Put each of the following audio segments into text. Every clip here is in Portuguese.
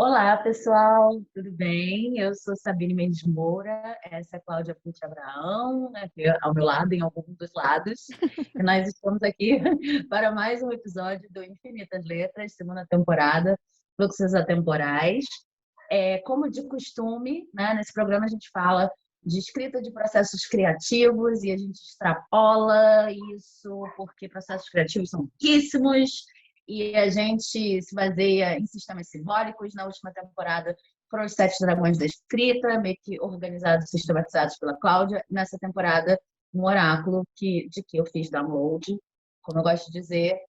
Olá, pessoal, tudo bem? Eu sou Sabine Mendes Moura, essa é a Cláudia Pucci Abraão, aqui ao meu lado, em algum dos lados, e nós estamos aqui para mais um episódio do Infinitas Letras, segunda temporada, Fluxos Atemporais. Como de costume, né, nesse programa a gente fala de escrita de processos criativos e a gente extrapola isso porque processos criativos são riquíssimos e a gente se baseia em sistemas simbólicos. Na última temporada foram os Sete Dragões da Escrita, meio que organizados, sistematizados pela Cláudia. Nessa temporada, um oráculo de que eu fiz download, como eu gosto de dizer,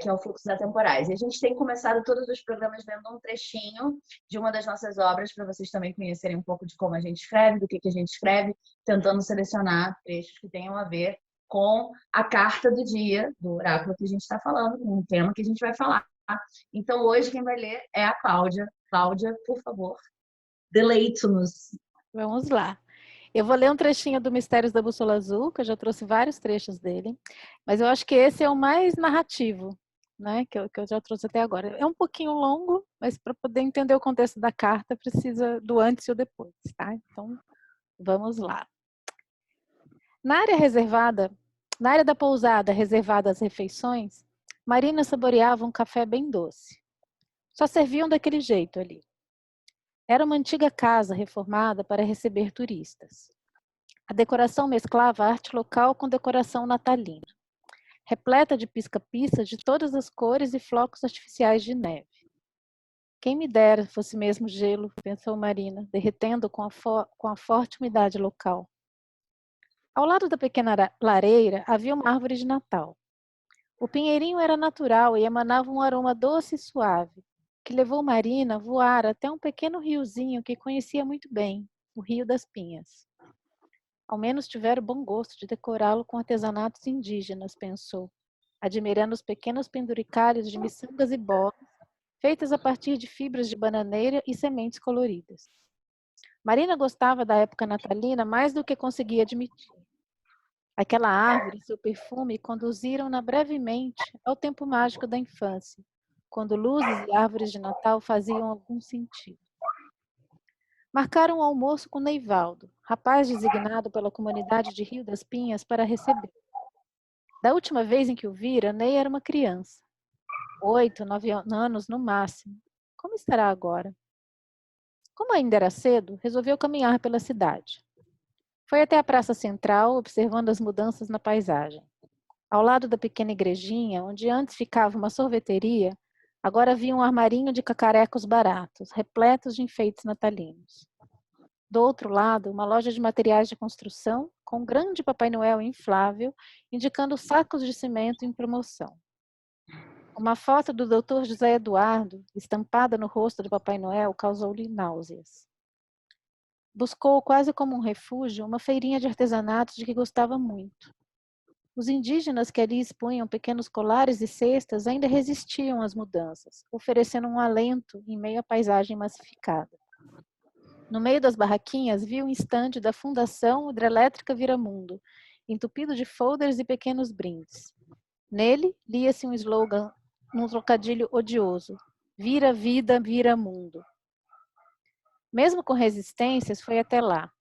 que é o Fluxos Atemporais. E a gente tem começado todos os programas vendo um trechinho de uma das nossas obras, para vocês também conhecerem um pouco de como a gente escreve, do que a gente escreve, tentando selecionar trechos que tenham a ver com a carta do dia, do oráculo que a gente está falando, com o tema que a gente vai falar. Então, hoje, quem vai ler é a Cláudia. Cláudia, por favor, deleite-nos. Vamos lá. Eu vou ler um trechinho do Mistérios da Bússola Azul, que eu já trouxe vários trechos dele, mas eu acho que esse é o mais narrativo, né, que eu já trouxe até agora. É um pouquinho longo, mas para poder entender o contexto da carta, precisa do antes e o depois, tá? Então, vamos lá. Na área da pousada reservada às refeições, Marina saboreava um café bem doce. Só serviam daquele jeito ali. Era uma antiga casa reformada para receber turistas. A decoração mesclava arte local com decoração natalina, repleta de pisca-pisca de todas as cores e flocos artificiais de neve. Quem me dera fosse mesmo gelo, pensou Marina, derretendo com a forte umidade local. Ao lado da pequena lareira havia uma árvore de Natal. O pinheirinho era natural e emanava um aroma doce e suave, que levou Marina a voar até um pequeno riozinho que conhecia muito bem, o Rio das Pinhas. Ao menos tiveram o bom gosto de decorá-lo com artesanatos indígenas, pensou, admirando os pequenos penduricalhos de miçangas e bolas, feitas a partir de fibras de bananeira e sementes coloridas. Marina gostava da época natalina mais do que conseguia admitir. Aquela árvore e seu perfume conduziram-na brevemente ao tempo mágico da infância, quando luzes e árvores de Natal faziam algum sentido. Marcaram um almoço com Neivaldo, rapaz designado pela comunidade de Rio das Pinhas para receber. Da última vez em que o vira, Ney era uma criança. 8, 9 anos no máximo. Como estará agora? Como ainda era cedo, resolveu caminhar pela cidade. Foi até a praça central, observando as mudanças na paisagem. Ao lado da pequena igrejinha, onde antes ficava uma sorveteria, agora havia um armarinho de cacarecos baratos, repletos de enfeites natalinos. Do outro lado, uma loja de materiais de construção, com um grande Papai Noel inflável, indicando sacos de cimento em promoção. Uma foto do Dr. José Eduardo, estampada no rosto do Papai Noel, causou-lhe náuseas. Buscou, quase como um refúgio, uma feirinha de artesanatos de que gostava muito. Os indígenas que ali expunham pequenos colares e cestas ainda resistiam às mudanças, oferecendo um alento em meio à paisagem massificada. No meio das barraquinhas, viu um estande da Fundação Hidrelétrica Viramundo, entupido de folders e pequenos brindes. Nele, lia-se um slogan num trocadilho odioso: Vira vida, vira mundo. Mesmo com resistências, foi até lá.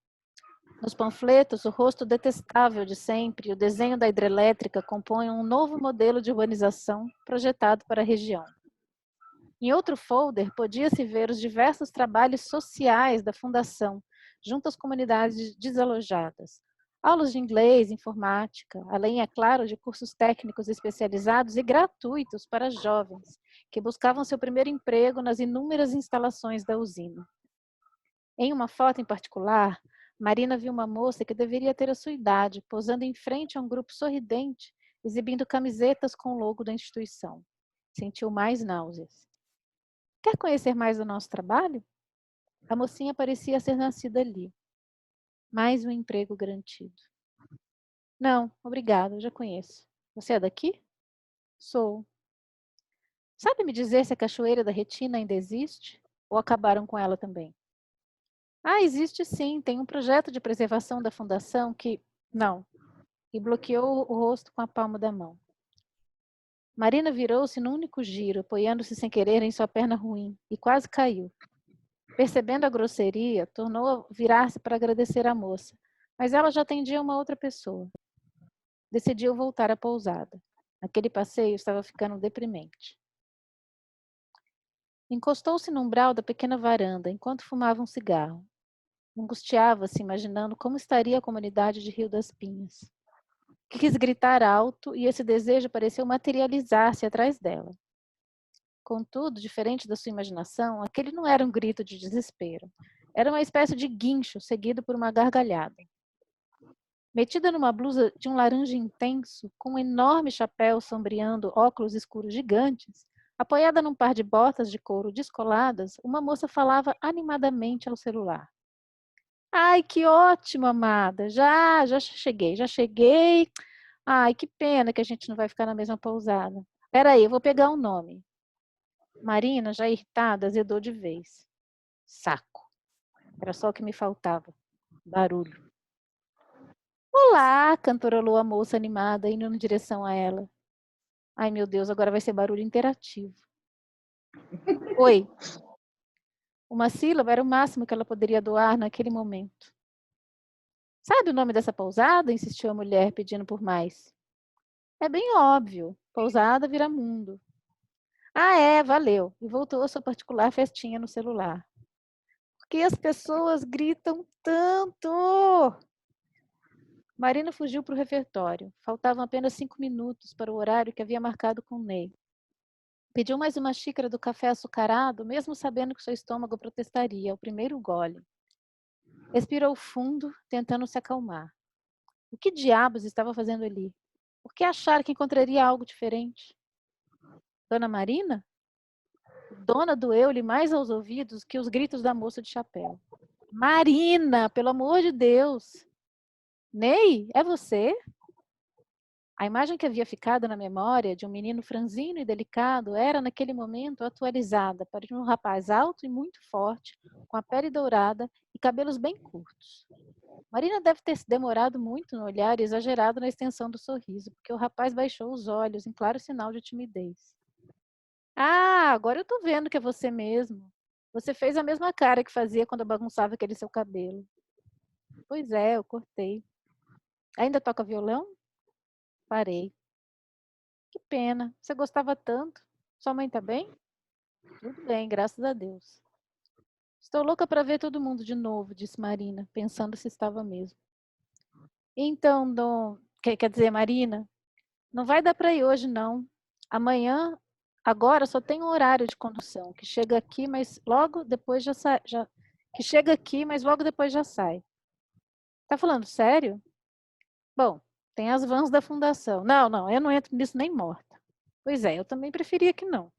Nos panfletos, o rosto detestável de sempre e o desenho da hidrelétrica compõem um novo modelo de urbanização projetado para a região. Em outro folder, podia-se ver os diversos trabalhos sociais da Fundação, junto às comunidades desalojadas. Aulas de inglês, informática, além, é claro, de cursos técnicos especializados e gratuitos para jovens, que buscavam seu primeiro emprego nas inúmeras instalações da usina. Em uma foto em particular, Marina viu uma moça que deveria ter a sua idade, posando em frente a um grupo sorridente, exibindo camisetas com o logo da instituição. Sentiu mais náuseas. Quer conhecer mais do nosso trabalho? A mocinha parecia ser nascida ali. Mais um emprego garantido. Não, obrigada, já conheço. Você é daqui? Sou. Sabe me dizer se a Cachoeira da Retina ainda existe? Ou acabaram com ela também? Ah, existe sim. Tem um projeto de preservação da fundação que... Não. E bloqueou o rosto com a palma da mão. Marina virou-se num único giro, apoiando-se sem querer em sua perna ruim, e quase caiu. Percebendo a grosseria, tornou a virar-se para agradecer a moça, mas ela já atendia uma outra pessoa. Decidiu voltar à pousada. Aquele passeio estava ficando deprimente. Encostou-se no umbral da pequena varanda enquanto fumava um cigarro. Angustiava-se, imaginando como estaria a comunidade de Rio das Pinhas. Quis gritar alto e esse desejo pareceu materializar-se atrás dela. Contudo, diferente da sua imaginação, aquele não era um grito de desespero. Era uma espécie de guincho seguido por uma gargalhada. Metida numa blusa de um laranja intenso, com um enorme chapéu sombreando óculos escuros gigantes, apoiada num par de botas de couro descoladas, uma moça falava animadamente ao celular. Ai, que ótimo, amada. Já cheguei, já cheguei. Ai, que pena que a gente não vai ficar na mesma pousada. Peraí, eu vou pegar um nome. Marina, já irritada, azedou de vez. Saco. Era só o que me faltava. Barulho. Olá, cantorolou a moça animada, indo em direção a ela. Ai, meu Deus, agora vai ser barulho interativo. Oi. Uma sílaba era o máximo que ela poderia doar naquele momento. Sabe o nome dessa pousada? Insistiu a mulher, pedindo por mais. É bem óbvio. Pousada Viramundo. Ah, é, valeu. E voltou à sua particular festinha no celular. Por que as pessoas gritam tanto? Marina fugiu para o refeitório. Faltavam apenas 5 minutos para o horário que havia marcado com Ney. Pediu mais uma xícara do café açucarado, mesmo sabendo que seu estômago protestaria ao primeiro gole. Respirou fundo, tentando se acalmar. O que diabos estava fazendo ali? Por que achar que encontraria algo diferente? Dona Marina? Dona doeu-lhe mais aos ouvidos que os gritos da moça de chapéu. Marina, pelo amor de Deus! Ney, é você? A imagem que havia ficado na memória de um menino franzino e delicado era, naquele momento, atualizada para um rapaz alto e muito forte, com a pele dourada e cabelos bem curtos. Marina deve ter se demorado muito no olhar e exagerado na extensão do sorriso, porque o rapaz baixou os olhos em claro sinal de timidez. Ah, agora eu tô vendo que é você mesmo. Você fez a mesma cara que fazia quando eu bagunçava aquele seu cabelo. Pois é, eu cortei. Ainda toca violão? Parei. Que pena. Você gostava tanto. Sua mãe tá bem? Tudo bem, graças a Deus. Estou louca para ver todo mundo de novo, disse Marina, pensando se estava mesmo. Então, Dom, quer dizer, Marina, não vai dar para ir hoje, não. Amanhã, agora só tem um horário de condução, que chega aqui, mas logo depois já sai. Que chega aqui, mas logo depois já sai. Tá falando sério? Bom, tem as vans da fundação. Não, eu não entro nisso nem morta. Pois é, eu também preferia que não.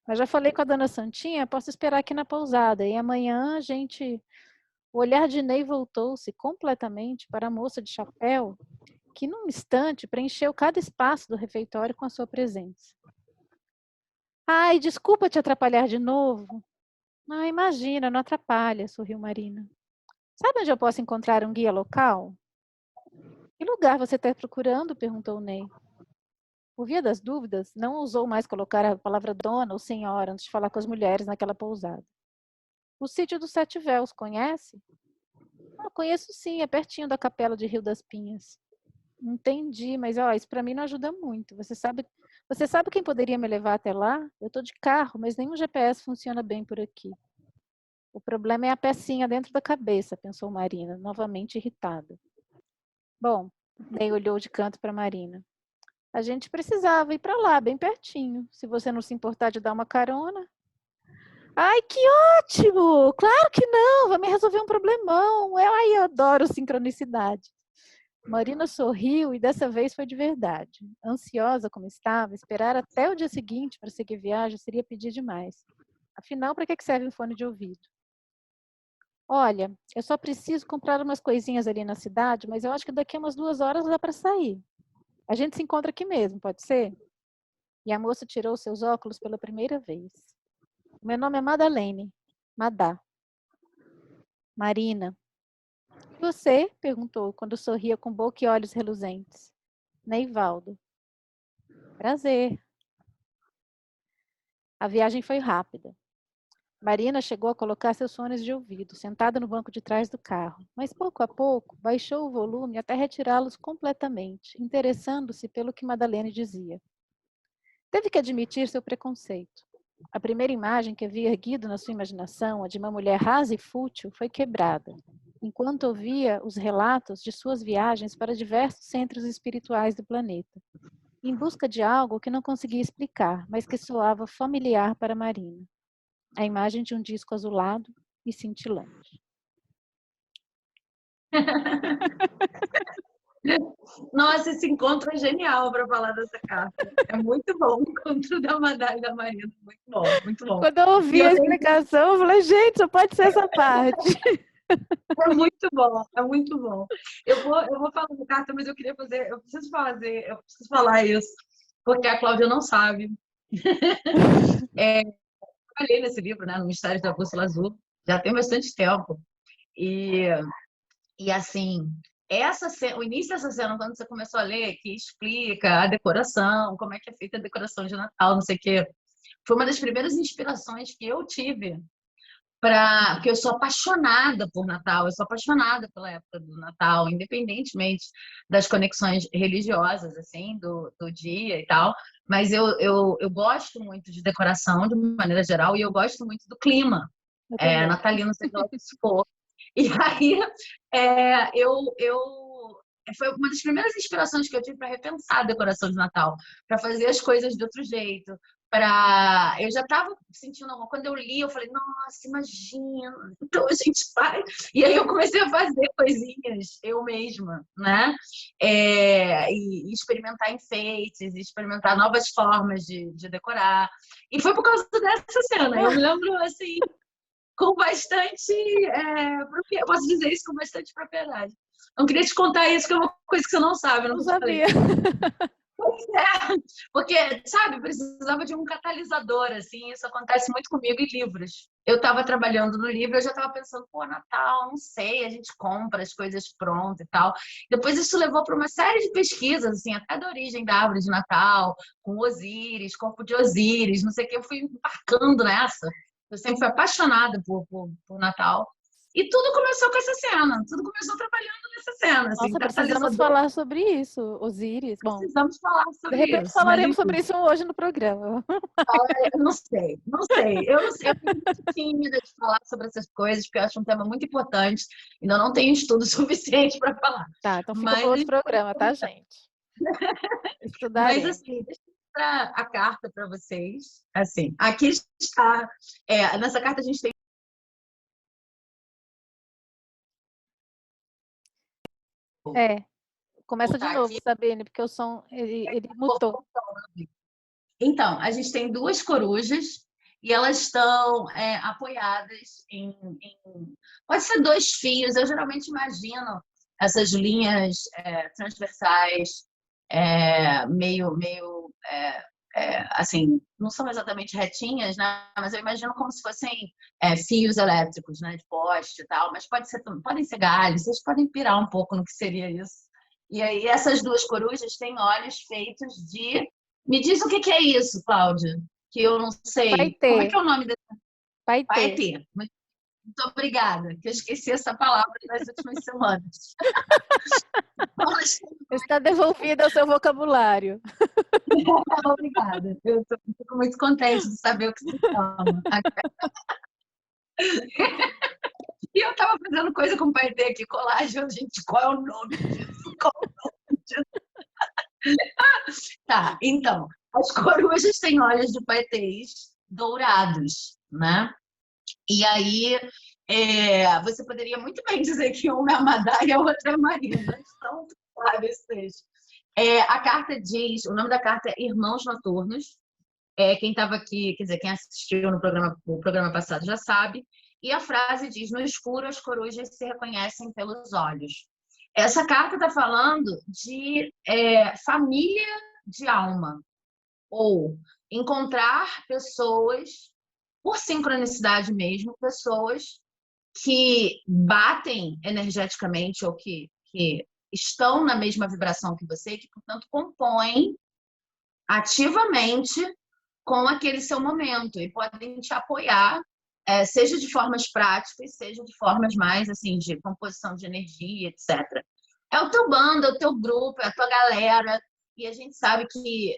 Mas já falei com a dona Santinha, posso esperar aqui na pousada. E amanhã a gente. O olhar de Ney voltou-se completamente para a moça de chapéu, que num instante preencheu cada espaço do refeitório com a sua presença. Ai, desculpa te atrapalhar de novo. Ah, imagina, não atrapalha, sorriu Marina. Sabe onde eu posso encontrar um guia local? Que lugar você está procurando? Perguntou Ney. Por via das dúvidas, não ousou mais colocar a palavra dona ou senhora antes de falar com as mulheres naquela pousada. O sítio dos Sete Véus, conhece? Ah, conheço sim, é pertinho da capela de Rio das Pinhas. Entendi, mas ó, isso para mim não ajuda muito. Você sabe quem poderia me levar até lá? Eu estou de carro, mas nenhum GPS funciona bem por aqui. O problema é a pecinha dentro da cabeça, pensou Marina, novamente irritada. Bom, Ney olhou de canto para Marina. A gente precisava ir para lá, bem pertinho. Se você não se importar de dar uma carona. Ai, que ótimo! Claro que não! Vai me resolver um problemão. Eu adoro sincronicidade. Marina sorriu e dessa vez foi de verdade. Ansiosa como estava, esperar até o dia seguinte para seguir viagem seria pedir demais. Afinal, para que serve um fone de ouvido? Olha, eu só preciso comprar umas coisinhas ali na cidade, mas eu acho que daqui a umas 2 horas dá para sair. A gente se encontra aqui mesmo, pode ser? E a moça tirou seus óculos pela primeira vez. Meu nome é Madalene. Madá. Marina. E você? Perguntou, quando sorria com boca e olhos reluzentes. Neivaldo. Prazer. A viagem foi rápida. Marina chegou a colocar seus fones de ouvido, sentada no banco de trás do carro, mas pouco a pouco baixou o volume até retirá-los completamente, interessando-se pelo que Madalene dizia. Teve que admitir seu preconceito. A primeira imagem que havia erguido na sua imaginação, a de uma mulher rasa e fútil, foi quebrada, enquanto ouvia os relatos de suas viagens para diversos centros espirituais do planeta, em busca de algo que não conseguia explicar, mas que soava familiar para Marina. A imagem de um disco azulado e cintilante. Nossa, esse encontro é genial para falar dessa carta. É muito bom o encontro da Madalena e da Marina. Muito bom, muito bom. Quando eu E ouvi eu a tenho... explicação, eu falei, gente, só pode ser essa parte. É muito bom, é muito bom. Eu vou falar da carta, mas eu preciso falar isso, porque a Cláudia não sabe. Eu falei nesse livro, né, no Mistério da Bússola Azul, já tem bastante tempo. E, e assim, o início dessa cena, quando você começou a ler, que explica a decoração, como é que é feita a decoração de Natal, não sei o quê, foi uma das primeiras inspirações que eu tive porque eu sou apaixonada por Natal, eu sou apaixonada pela época do Natal, independentemente das conexões religiosas, assim, do dia e tal, mas eu gosto muito de decoração de maneira geral e eu gosto muito do clima Eu também. natalino, seja lá o que for. E aí, foi uma das primeiras inspirações que eu tive para repensar a decoração de Natal, para fazer as coisas de outro jeito. Eu já estava sentindo quando eu li, eu falei, nossa, imagina, então a gente faz. E aí eu comecei a fazer coisinhas eu mesma, né? E experimentar enfeites, experimentar novas formas de decorar. E foi por causa dessa cena. Eu me lembro assim, com bastante. Eu posso dizer isso com bastante propriedade. Não queria te contar isso, que é uma coisa que você não sabe, eu Não não te falei. sabia. Porque, sabe, precisava de um catalisador, assim, isso acontece muito comigo em livros. Eu estava trabalhando no livro, eu já estava pensando, pô, Natal, não sei, a gente compra as coisas prontas e tal. Depois isso levou para uma série de pesquisas, assim, até da origem da árvore de Natal, com Osíris, corpo de Osíris, não sei o que, eu fui embarcando nessa. Eu sempre fui apaixonada por Natal. E tudo começou com essa cena, tudo começou trabalhando nessa cena, assim, Nossa, precisamos catalisador. falar sobre isso, Osíris. Bom, Precisamos falar de sobre repente isso, mas falaremos enfim. sobre isso hoje no programa. Eu não sei, não sei. Eu não sei, eu fico muito tímida de falar sobre essas coisas, porque eu acho um tema muito importante. Ainda não tenho estudo suficiente para falar. Tá, então fica para Mas, outro programa, tá, gente? mas Estudaremos. assim, deixa eu mostrar a carta para vocês. Assim, aqui está. Nessa carta a gente tem. É, Vou começa de voltar novo, aqui. Sabine, porque o som, ele mutou. Então, a gente tem duas corujas e elas estão apoiadas Pode ser dois fios, eu geralmente imagino essas linhas transversais, meio assim, não são exatamente retinhas, né? Mas eu imagino como se fossem fios elétricos, né? De poste e tal, mas podem ser galhos, vocês podem pirar um pouco no que seria isso. E aí, essas duas corujas têm olhos feitos de me diz o que é isso, Cláudia, que eu não sei. Paetê, Como é que é o nome desse paetê. Paetê? Muito obrigada, que eu esqueci essa palavra nas últimas semanas. Está devolvida ao seu vocabulário. Obrigada. Eu fico muito contente de saber o que se chama. E eu estava fazendo coisa com o Paetê aqui, colagem. Gente, qual é o nome disso? Qual é o nome disso? Tá, então, as corujas têm olhos de paetês dourados, né? E aí, você poderia muito bem dizer que uma é a Madá e a outra é a Marina. Então, claro, isso seja. A carta diz, o nome da carta é Irmãos Noturnos. Quem estava aqui, quer dizer, quem assistiu no o programa passado já sabe. E a frase diz: no escuro as corujas se reconhecem pelos olhos. Essa carta está falando de família de alma, ou encontrar pessoas, por sincronicidade mesmo, pessoas que batem energeticamente ou que estão na mesma vibração que você, que, portanto, compõem ativamente com aquele seu momento e podem te apoiar seja de formas práticas, seja de formas mais, assim, de composição de energia, etc. É o teu bando, é o teu grupo, é a tua galera. E a gente sabe que,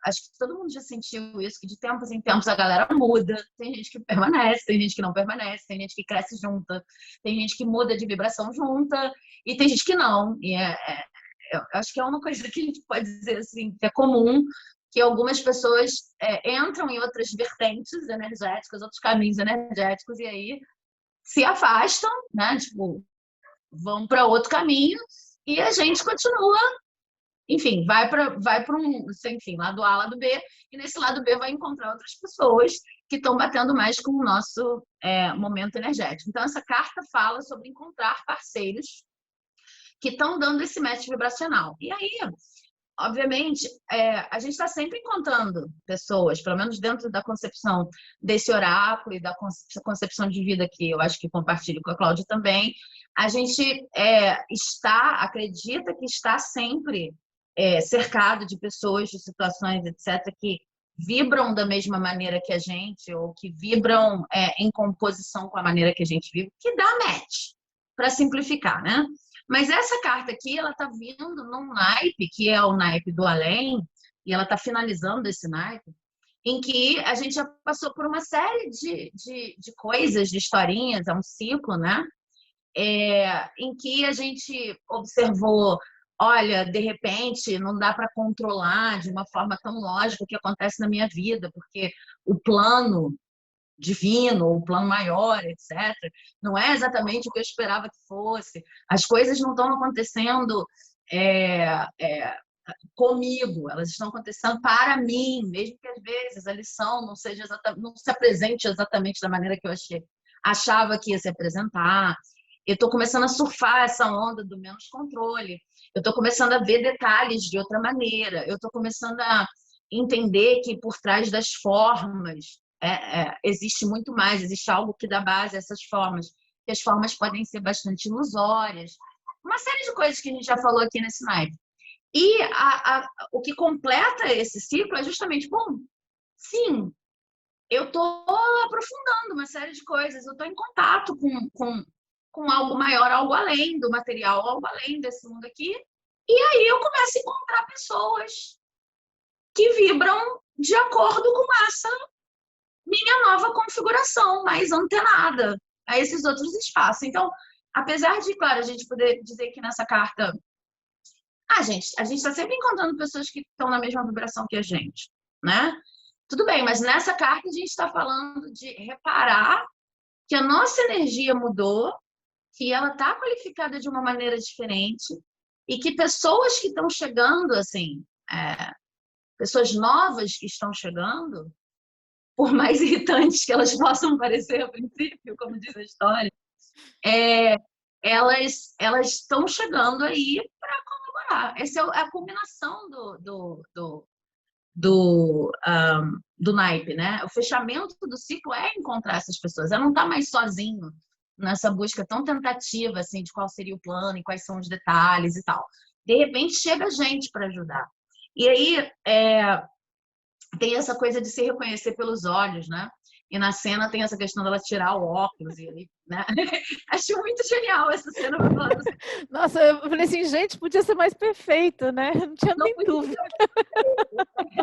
acho que todo mundo já sentiu isso, que de tempos em tempos a galera muda. Tem gente que permanece, tem gente que não permanece, tem gente que cresce junta, tem gente que muda de vibração junta, e tem gente que não. E eu acho que é uma coisa que a gente pode dizer assim, que é comum, que algumas pessoas entram em outras vertentes energéticas, outros caminhos energéticos, e aí se afastam, né? Tipo, vão para outro caminho, e a gente continua, enfim, vai para um, enfim, lado A, lado B, e nesse lado B vai encontrar outras pessoas que estão batendo mais com o nosso momento energético. Então, essa carta fala sobre encontrar parceiros que estão dando esse match vibracional. E aí, obviamente, a gente está sempre encontrando pessoas, pelo menos dentro da concepção desse oráculo e da concepção de vida que eu acho que compartilho com a Cláudia também. A gente acredita que está sempre cercado de pessoas, de situações, etc., que vibram da mesma maneira que a gente, ou que vibram em composição com a maneira que a gente vive, que dá match, para simplificar, né? Mas essa carta aqui, ela está vindo num naipe, que é o naipe do além, e ela está finalizando esse naipe, em que a gente já passou por uma série de coisas, de historinhas, é um ciclo, né? Em que a gente observou, olha, de repente, não dá para controlar de uma forma tão lógica o que acontece na minha vida, porque o plano divino, o plano maior, etc. Não é exatamente o que eu esperava que fosse. As coisas não estão acontecendo comigo, elas estão acontecendo para mim, mesmo que às vezes a lição não seja não se apresente exatamente da maneira que eu achava que ia se apresentar. Eu estou começando a surfar essa onda do menos controle. Eu estou começando a ver detalhes de outra maneira. Eu estou começando a entender que por trás das formas existe muito mais, existe algo que dá base a essas formas, que as formas podem ser bastante ilusórias. Uma série de coisas que a gente já falou aqui nesse naipe. E o que completa esse ciclo é justamente, bom, sim, eu estou aprofundando uma série de coisas, eu estou em contato com algo maior, algo além do material, algo além desse mundo aqui. E aí eu começo a encontrar pessoas que vibram de acordo com essa minha nova configuração, mais antenada a esses outros espaços. Então, apesar de, claro, a gente poder dizer que nessa carta a gente está sempre encontrando pessoas que estão na mesma vibração que a gente, né? Tudo bem, mas nessa carta a gente está falando de reparar que a nossa energia mudou, que ela está qualificada de uma maneira diferente e que pessoas que estão chegando, assim, pessoas novas que estão chegando, por mais irritantes que elas possam parecer a princípio, como diz a história, elas estão chegando aí para colaborar. Essa é a combinação do naipe, né? O fechamento do ciclo é encontrar essas pessoas. Ela não está mais sozinho nessa busca tão tentativa assim de qual seria o plano e quais são os detalhes e tal. De repente chega gente para ajudar. E aí tem essa coisa de se reconhecer pelos olhos, né? E na cena tem essa questão dela tirar o óculos e ali, né? Acho muito genial essa cena. Nossa, eu falei assim, gente, podia ser mais perfeito, né? Não tinha nem dúvida.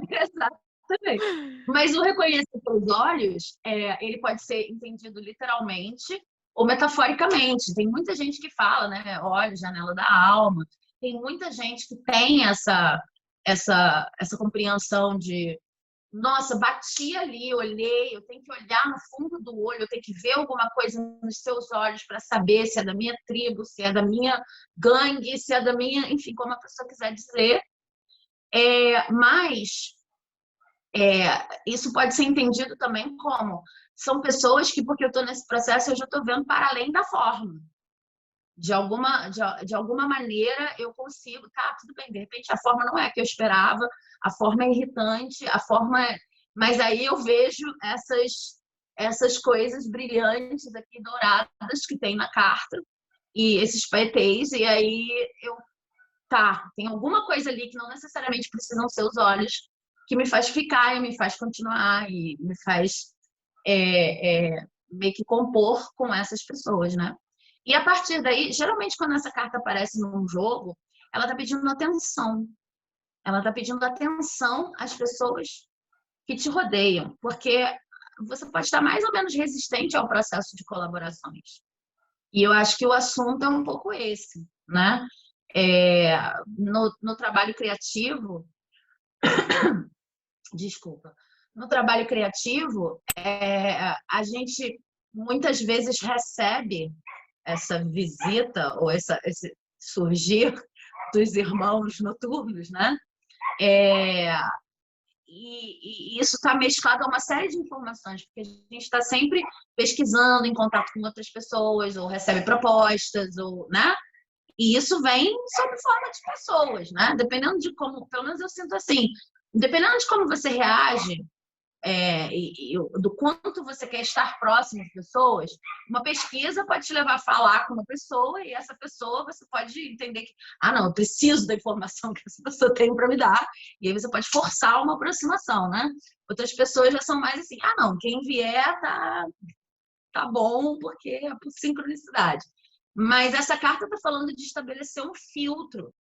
Exatamente. Mas o reconhecer pelos olhos, ele pode ser entendido literalmente ou metaforicamente. Tem muita gente que fala, né? Olhos, janela da alma. Tem muita gente que tem essa compreensão de nossa, bati ali, olhei, eu tenho que olhar no fundo do olho, eu tenho que ver alguma coisa nos seus olhos para saber se é da minha tribo, se é da minha gangue, se é da minha, enfim, como a pessoa quiser dizer. Mas isso pode ser entendido também como são pessoas que, porque eu estou nesse processo, eu já estou vendo para além da forma. De alguma maneira eu consigo, tá, tudo bem, de repente a forma não é a que eu esperava, a forma é irritante, mas aí eu vejo essas coisas brilhantes aqui, douradas, que tem na carta, e esses paetês, e aí tem alguma coisa ali que não necessariamente precisam ser os olhos, que me faz ficar e me faz continuar, e me faz meio que compor com essas pessoas, né? E a partir daí, geralmente quando essa carta aparece num jogo, ela está pedindo atenção. Ela está pedindo atenção às pessoas que te rodeiam, porque você pode estar mais ou menos resistente ao processo de colaborações. E eu acho que o assunto é um pouco esse, né? No trabalho criativo, desculpa, no trabalho criativo, a gente muitas vezes recebe essa visita ou esse surgir dos irmãos noturnos, né? E isso está mesclado a uma série de informações, porque a gente está sempre pesquisando em contato com outras pessoas, ou recebe propostas, ou, né? E isso vem sob forma de pessoas, né? Dependendo de como, pelo menos eu sinto assim, dependendo de como você reage, do quanto você quer estar próximo de pessoas, uma pesquisa pode te levar a falar com uma pessoa e essa pessoa você pode entender que, não, eu preciso da informação que essa pessoa tem para me dar, e aí você pode forçar uma aproximação, né? Outras pessoas já são mais assim, não, quem vier tá bom, porque é por sincronicidade. Mas essa carta está falando de estabelecer um filtro,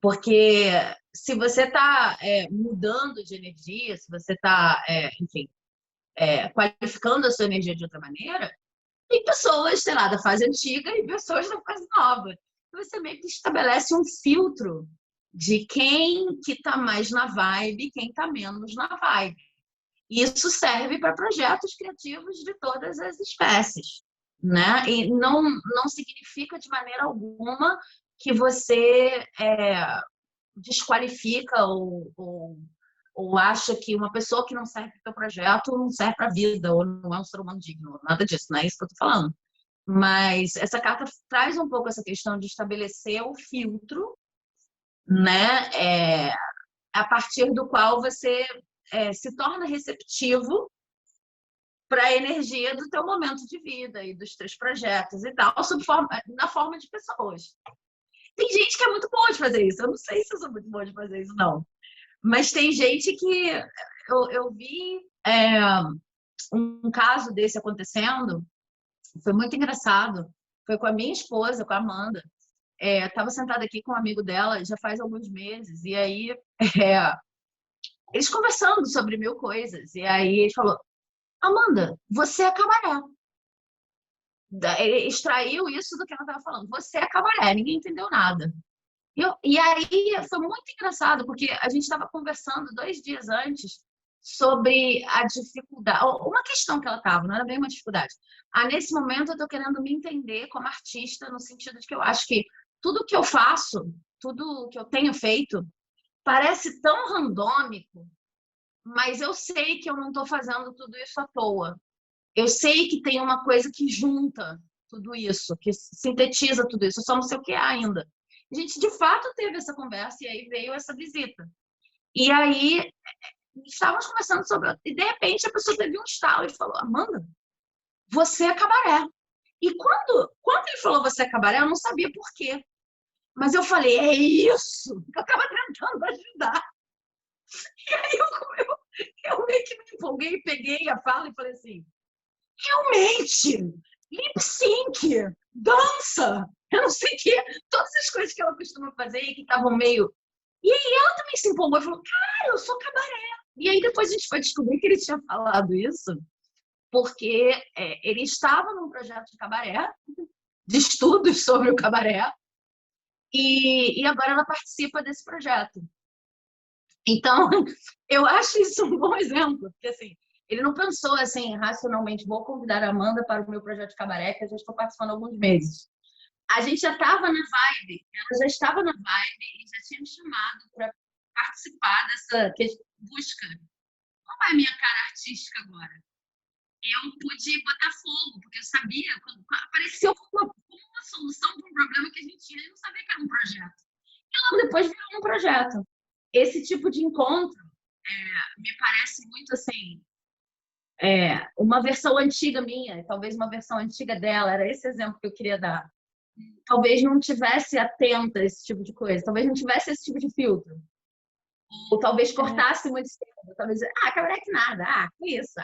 porque se você está mudando de energia, se você está, enfim, qualificando a sua energia de outra maneira, tem pessoas, sei lá, da fase antiga e pessoas da fase nova. Então, você meio que estabelece um filtro de quem que está mais na vibe, quem está menos na vibe. Isso serve para projetos criativos de todas as espécies, né? E não significa de maneira alguma que você desqualifica ou acha que uma pessoa que não serve para o teu projeto não serve para a vida, ou não é um ser humano digno, nada disso, não é isso que eu estou falando. Mas essa carta traz um pouco essa questão de estabelecer o filtro, né? A partir do qual você se torna receptivo para a energia do teu momento de vida e dos teus projetos e tal, na forma de pessoas. Tem gente que é muito boa de fazer isso. Eu não sei se eu sou muito boa de fazer isso, não. Mas tem gente que... Eu vi um caso desse acontecendo, foi muito engraçado. Foi com a minha esposa, com a Amanda. Estava sentada aqui com um amigo dela já faz alguns meses. E aí, eles conversando sobre mil coisas. E aí ele falou, Amanda, você é cabaré. Ele extraiu isso do que ela estava falando. Você é cabaré, ninguém entendeu nada. E aí foi muito engraçado, porque a gente estava conversando 2 dias antes sobre a dificuldade, uma questão que ela estava, não era bem uma dificuldade. Nesse momento eu estou querendo me entender como artista, no sentido de que eu acho que tudo que eu faço, tudo que eu tenho feito, parece tão randômico, mas eu sei que eu não estou fazendo tudo isso à toa. Eu sei que tem uma coisa que junta tudo isso, que sintetiza tudo isso, eu só não sei o que é ainda. A gente, de fato, teve essa conversa e aí veio essa visita. E aí, estávamos conversando sobre... E, de repente, a pessoa teve um estalo e falou, Amanda, você é cabaré. E quando ele falou você é cabaré, eu não sabia por quê. Mas eu falei, é isso! Eu estava tentando ajudar. E aí eu meio que me empolguei, peguei a fala e falei assim, realmente, lip sync, dança, eu não sei o quê, todas as coisas que ela costuma fazer e que estavam meio... E aí ela também se empolgou e falou, cara, eu sou cabaré. E aí depois a gente foi descobrir que ele tinha falado isso porque ele estava num projeto de cabaré, de estudos sobre o cabaré, e agora ela participa desse projeto. Então, eu acho isso um bom exemplo, porque assim, ele não pensou assim, racionalmente, vou convidar a Amanda para o meu projeto de cabaré, que eu já estou participando há alguns meses. A gente já estava na vibe, ela já estava na vibe e já tinha me chamado para participar dessa busca. Qual é a minha cara artística agora? Eu pude botar fogo, porque eu sabia, quando apareceu uma solução para um problema que a gente tinha, eu não sabia que era um projeto. E logo depois virou um projeto. Esse tipo de encontro me parece muito assim, uma versão antiga minha, talvez uma versão antiga dela, era esse exemplo que eu queria dar. Talvez não tivesse atenta a esse tipo de coisa, talvez não tivesse esse tipo de filtro. Ou talvez cortasse muito cedo, talvez, cabaré que nada, que isso,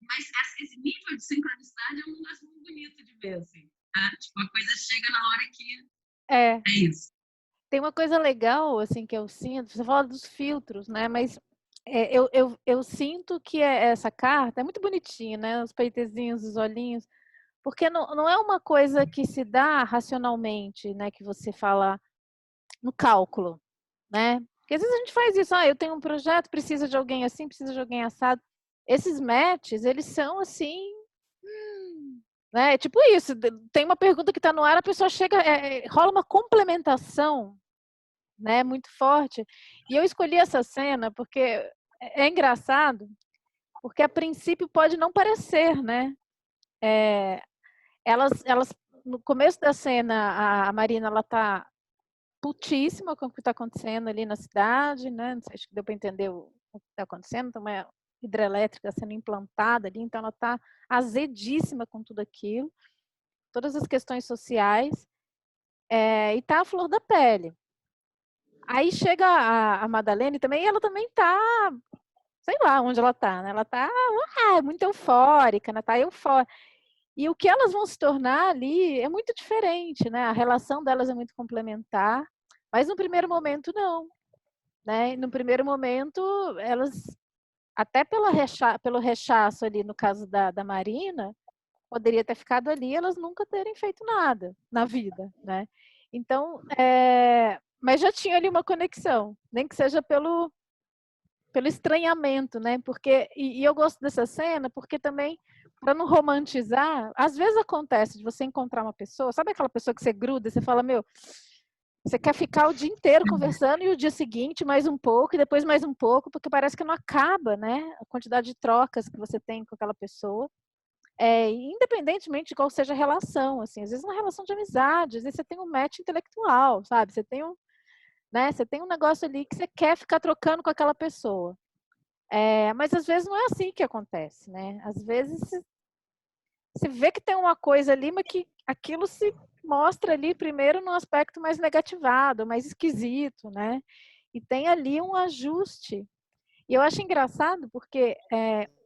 mas esse nível de sincronicidade é um negócio muito bonito de ver, assim. Tá? Tipo, a coisa chega na hora que É, é isso. tem uma coisa legal, assim, que eu sinto, você fala dos filtros, né? Mas eu sinto que essa carta é muito bonitinha, né? Os peitezinhos, os olhinhos, porque não é uma coisa que se dá racionalmente, né? Que você fala no cálculo, né? Porque às vezes a gente faz isso, eu tenho um projeto, precisa de alguém assim, precisa de alguém assado. Esses matches, eles são assim, né? Tipo isso, tem uma pergunta que está no ar, a pessoa chega, rola uma complementação, né? Muito forte. E eu escolhi essa cena porque é engraçado, porque a princípio pode não parecer, né? Elas no começo da cena, a Marina, ela tá putíssima com o que está acontecendo ali na cidade, né? Não sei, acho que deu para entender o que está acontecendo. Tem uma hidrelétrica sendo implantada ali, então ela está azedíssima com tudo aquilo, todas as questões sociais, e está à flor da pele. Aí chega a Madalene também, e ela também está, sei lá onde ela está, né? Ela está muito eufórica, né? Está eufórica. E o que elas vão se tornar ali é muito diferente, né? A relação delas é muito complementar, mas no primeiro momento não, né? No primeiro momento elas, até pelo rechaço ali no caso da Marina, poderia ter ficado ali, elas nunca terem feito nada na vida, né? Então, mas já tinha ali uma conexão, nem que seja pelo estranhamento, né? Porque e eu gosto dessa cena porque também para não romantizar, às vezes acontece de você encontrar uma pessoa, sabe aquela pessoa que você gruda e você fala, meu, você quer ficar o dia inteiro conversando e o dia seguinte mais um pouco e depois mais um pouco, porque parece que não acaba, né? A quantidade de trocas que você tem com aquela pessoa. Independentemente de qual seja a relação, assim, às vezes uma relação de amizade, às vezes você tem um match intelectual, sabe? Você tem né? Você tem um negócio ali que você quer ficar trocando com aquela pessoa. Mas às vezes não é assim que acontece, né? Às vezes você vê que tem uma coisa ali, mas que aquilo se mostra ali primeiro num aspecto mais negativado, mais esquisito, né? E tem ali um ajuste. E eu acho engraçado porque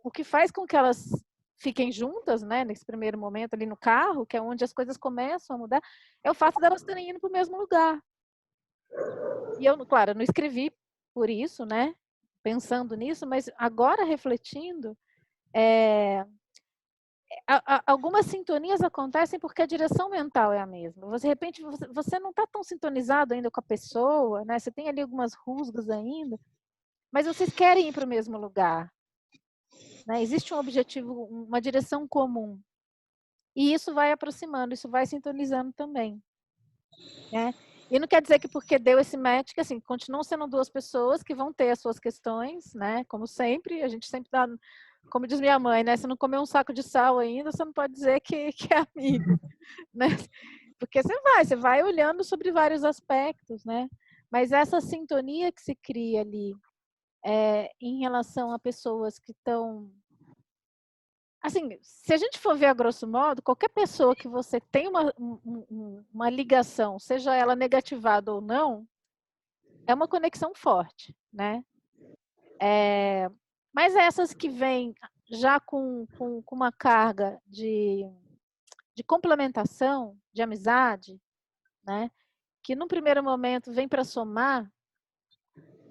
o que faz com que elas fiquem juntas, né, nesse primeiro momento ali no carro, que é onde as coisas começam a mudar, é o fato delas estarem indo para o mesmo lugar. E eu, claro, eu não escrevi por isso, né? Pensando nisso, mas agora refletindo, algumas sintonias acontecem porque a direção mental é a mesma. Você, de repente, você não está tão sintonizado ainda com a pessoa, né? Você tem ali algumas rusgas ainda, mas vocês querem ir para o mesmo lugar, né? Existe um objetivo, uma direção comum. E isso vai aproximando, isso vai sintonizando também, né? E não quer dizer que porque deu esse match, que assim, continuam sendo duas pessoas que vão ter as suas questões, né? Como sempre, a gente sempre dá, como diz minha mãe, né? Se não comer um saco de sal ainda, você não pode dizer que é amigo, né? Porque você vai olhando sobre vários aspectos, né? Mas essa sintonia que se cria ali em relação a pessoas que estão... Assim, se a gente for ver a grosso modo, qualquer pessoa que você tem uma ligação, seja ela negativada ou não, é uma conexão forte, né? Mas essas que vêm já com uma carga de complementação, de amizade, né? Que num primeiro momento vem para somar,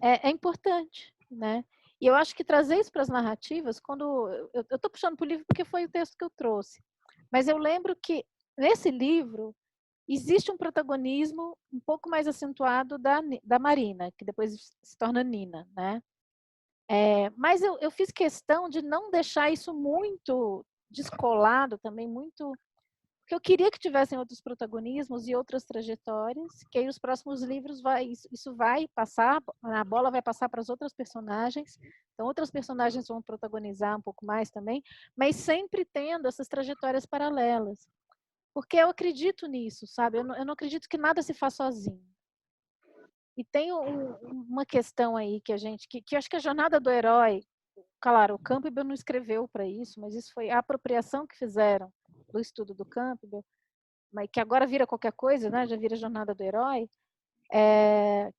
é importante, né? E eu acho que trazer isso para as narrativas, quando eu estou puxando para o livro porque foi o texto que eu trouxe, mas eu lembro que nesse livro existe um protagonismo um pouco mais acentuado da Marina, que depois se torna Nina, né? Mas eu fiz questão de não deixar isso muito descolado também, muito... Porque eu queria que tivessem outros protagonismos e outras trajetórias, que aí os próximos livros isso vai passar, a bola vai passar para as outras personagens, então outras personagens vão protagonizar um pouco mais também, mas sempre tendo essas trajetórias paralelas. Porque eu acredito nisso, sabe? Eu não acredito que nada se faz sozinho. E tem uma questão aí que que acho que a jornada do herói, claro, o Campbell não escreveu para isso, mas isso foi a apropriação que fizeram do estudo do Campbell, mas que agora vira qualquer coisa, né? Já vira jornada do herói,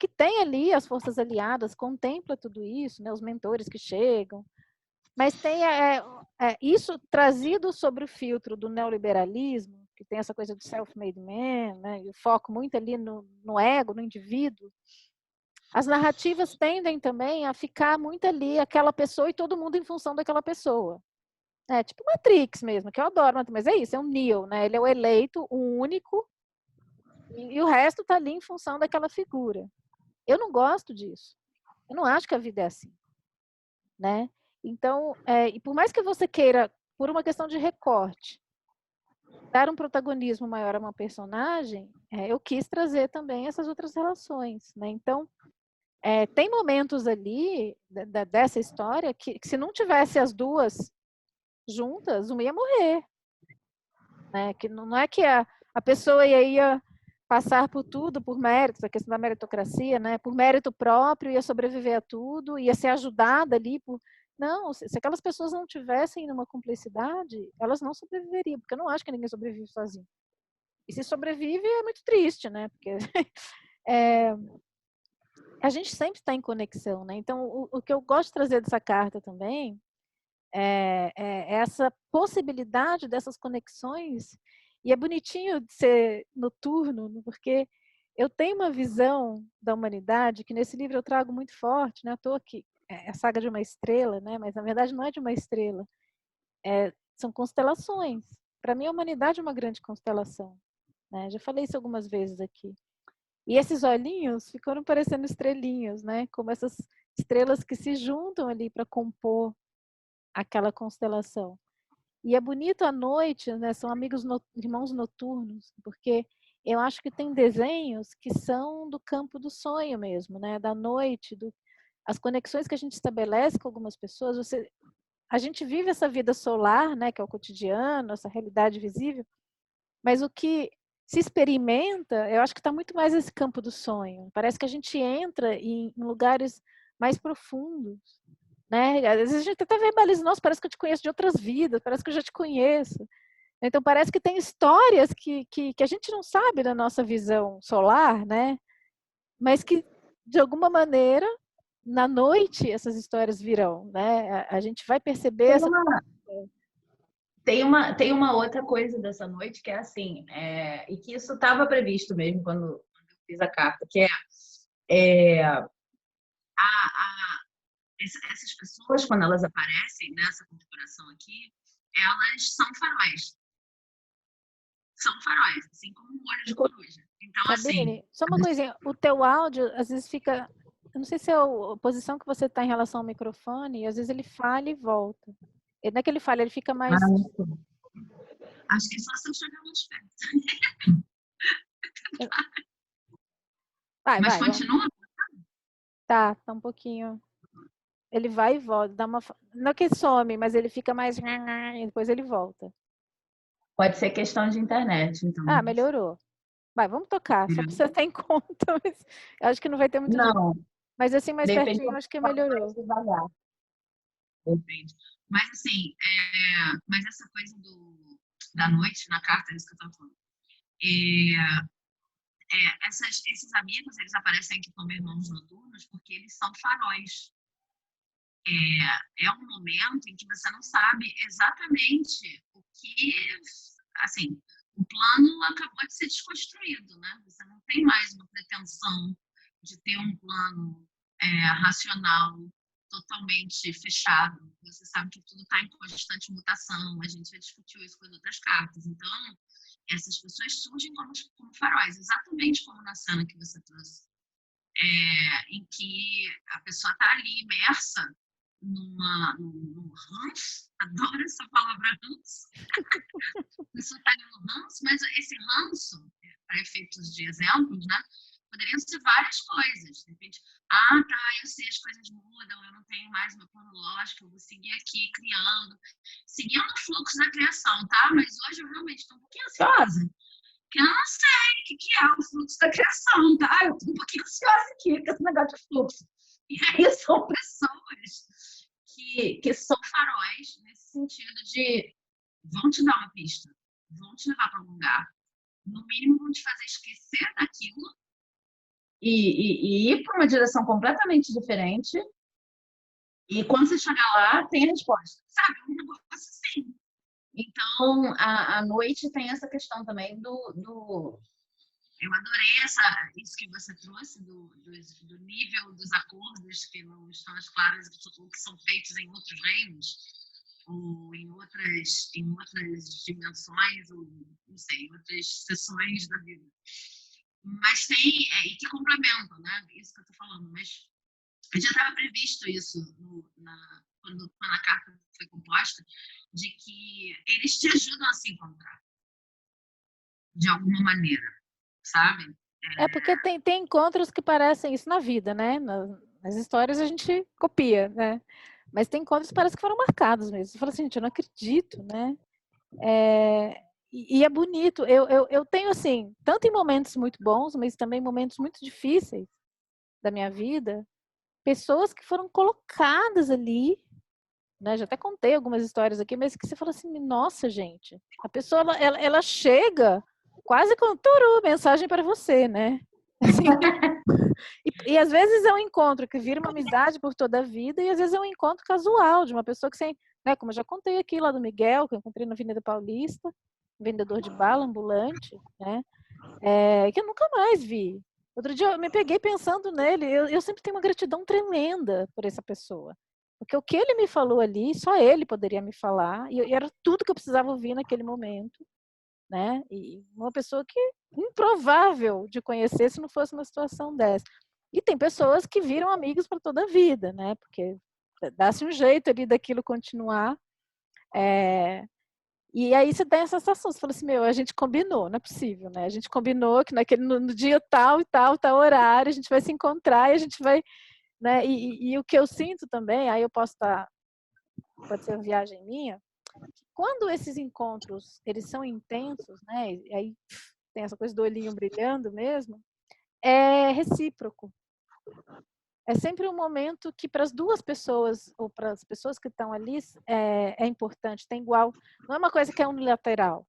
que tem ali as forças aliadas, contempla tudo isso, né? Os mentores que chegam, Mas tem isso trazido sobre o filtro do neoliberalismo, que tem essa coisa do self-made man, né, e o foco muito ali no ego, no indivíduo. As narrativas tendem também a ficar muito ali aquela pessoa e todo mundo em função daquela pessoa. É tipo Matrix mesmo, que eu adoro, mas é isso, é um Neo, né? Ele é o eleito, o único, e o resto está ali em função daquela figura. Eu não gosto disso. Eu não acho que a vida é assim, né? Então, e por mais que você queira, por uma questão de recorte, dar um protagonismo maior a uma personagem, eu quis trazer também essas outras relações, né? Então, tem momentos ali dessa história que se não tivesse as duas juntas, uma ia morrer, né? Que não é que a pessoa ia passar por tudo, por méritos, a questão da meritocracia, né? Por mérito próprio, ia sobreviver a tudo, ia ser ajudada ali por... Não, se aquelas pessoas não tivessem uma cumplicidade, elas não sobreviveriam, porque eu não acho que ninguém sobrevive sozinho. E se sobrevive, é muito triste, né? Porque a gente sempre está em conexão, né? Então, o que eu gosto de trazer dessa carta também é essa possibilidade dessas conexões. E é bonitinho de ser noturno, porque eu tenho uma visão da humanidade que nesse livro eu trago muito forte, né? À toa que é a saga de uma estrela, né? Mas na verdade não é de uma estrela, são constelações. Para mim a humanidade é uma grande constelação, né? Já falei isso algumas vezes aqui. E esses olhinhos ficaram parecendo estrelinhas, né? Como essas estrelas que se juntam ali para compor aquela constelação. E é bonito à noite, né? São irmãos noturnos, porque eu acho que tem desenhos que são do campo do sonho mesmo, né? Da noite, as conexões que a gente estabelece com algumas pessoas. A gente vive essa vida solar, né? Que é o cotidiano, essa realidade visível, mas o que se experimenta, eu acho que está muito mais nesse campo do sonho. Parece que a gente entra em lugares mais profundos, né? Às vezes a gente até verbaliza, nossa, parece que eu te conheço de outras vidas, parece que eu já te conheço. Então parece que tem histórias que a gente não sabe da nossa visão solar, né? Mas que, de alguma maneira, na noite, essas histórias virão, né? A gente vai perceber Tem essa... uma, tem uma outra coisa dessa noite que é assim, e que isso estava previsto mesmo quando eu fiz a carta, que essas pessoas, quando elas aparecem nessa configuração aqui, elas são faróis. São faróis, assim como um olho de coruja. Então, assim. Sabine, só uma coisinha, o teu áudio às vezes fica, eu não sei se é a posição que você está em relação ao microfone, e às vezes ele falha e volta. E não é que ele falha, ele fica mais... Acho que é só se eu chegar mais perto. Mas Vai, vamos. continua. Tá um pouquinho. Ele vai e volta, não é que some, mas ele fica mais e depois ele volta. Pode ser questão de internet, então. Ah, melhorou. Vai, vamos tocar, só para você ter em conta, mas eu acho que não vai ter muita diferença. Não, Mas assim, mais de repente pertinho, eu acho que falo mais melhorou. devagar. Depende. Mas assim, mas essa coisa da noite na carta, é isso que eu estava falando. Esses amigos, eles aparecem aqui como irmãos noturnos porque eles são faróis. É um momento em que você não sabe exatamente o que, assim, o plano acabou de ser desconstruído, né? Você não tem mais uma pretensão de ter um plano racional totalmente fechado. Você sabe que tudo está em constante mutação. A gente já discutiu isso com as outras cartas. Então, essas pessoas surgem como faróis, exatamente como na cena que você trouxe, em que a pessoa está ali imersa num ranço, adoro essa palavra ranço. A pessoa está ali no ranço, mas esse ranço, para efeitos de exemplos, né, poderiam ser várias coisas. De repente, tá, eu sei, as coisas mudam, eu não tenho mais meu plano lógico, eu vou seguir aqui criando, seguindo o fluxo da criação, tá? Mas hoje eu realmente estou um pouquinho ansiosa, porque eu não sei o que é o fluxo da criação, tá? Eu estou um pouquinho ansiosa aqui com esse negócio de fluxo. E aí são pessoas que são faróis nesse sentido de vão te dar uma pista, vão te levar para um lugar, no mínimo vão te fazer esquecer daquilo e ir para uma direção completamente diferente, E quando você chegar lá, tem a resposta. Sabe? Um negócio assim. Então, a noite tem essa questão também do eu adorei isso que você trouxe do nível dos acordos que não estão as claras, que são feitos em outros reinos, ou em outras dimensões, ou não sei, em outras sessões da vida. Mas tem, e que complementam, né? Isso que eu estou falando, mas já estava previsto isso quando a carta foi composta, de que eles te ajudam a se encontrar, de alguma maneira, sabe? É porque tem encontros que parecem isso na vida, né? Nas histórias a gente copia, né? Mas tem encontros que parece que foram marcados mesmo. Você fala assim, gente, eu não acredito, né? E é bonito. Eu tenho, assim, tanto em momentos muito bons, mas também momentos muito difíceis da minha vida, pessoas que foram colocadas ali, né? Já até contei algumas histórias aqui, mas que você fala assim, nossa, gente, a pessoa, ela chega quase com turu, mensagem para você, né? Assim, e às vezes é um encontro que vira uma amizade por toda a vida, e às vezes é um encontro casual, de uma pessoa que você, né, como eu já contei aqui lá do Miguel, que eu encontrei na Avenida Paulista, vendedor de bala ambulante, né, que eu nunca mais vi. Outro dia eu me peguei pensando nele, eu sempre tenho uma gratidão tremenda por essa pessoa. Porque o que ele me falou ali, só ele poderia me falar, e era tudo que eu precisava ouvir naquele momento, né? E uma pessoa que improvável de conhecer se não fosse uma situação dessa. E tem pessoas que viram amigos para toda a vida, né? Porque dá-se um jeito ali daquilo continuar. E aí você tem essa sensação, você fala assim, meu, a gente combinou, não é possível, né? A gente combinou que no dia tal e tal horário, a gente vai se encontrar e a gente vai, né? E o que eu sinto também, aí eu posso estar, pode ser uma viagem minha, quando esses encontros, eles são intensos, né? E aí tem essa coisa do olhinho brilhando mesmo, é recíproco. É sempre um momento que para as duas pessoas, ou para as pessoas que estão ali, é importante, tem igual. Não é uma coisa que é unilateral.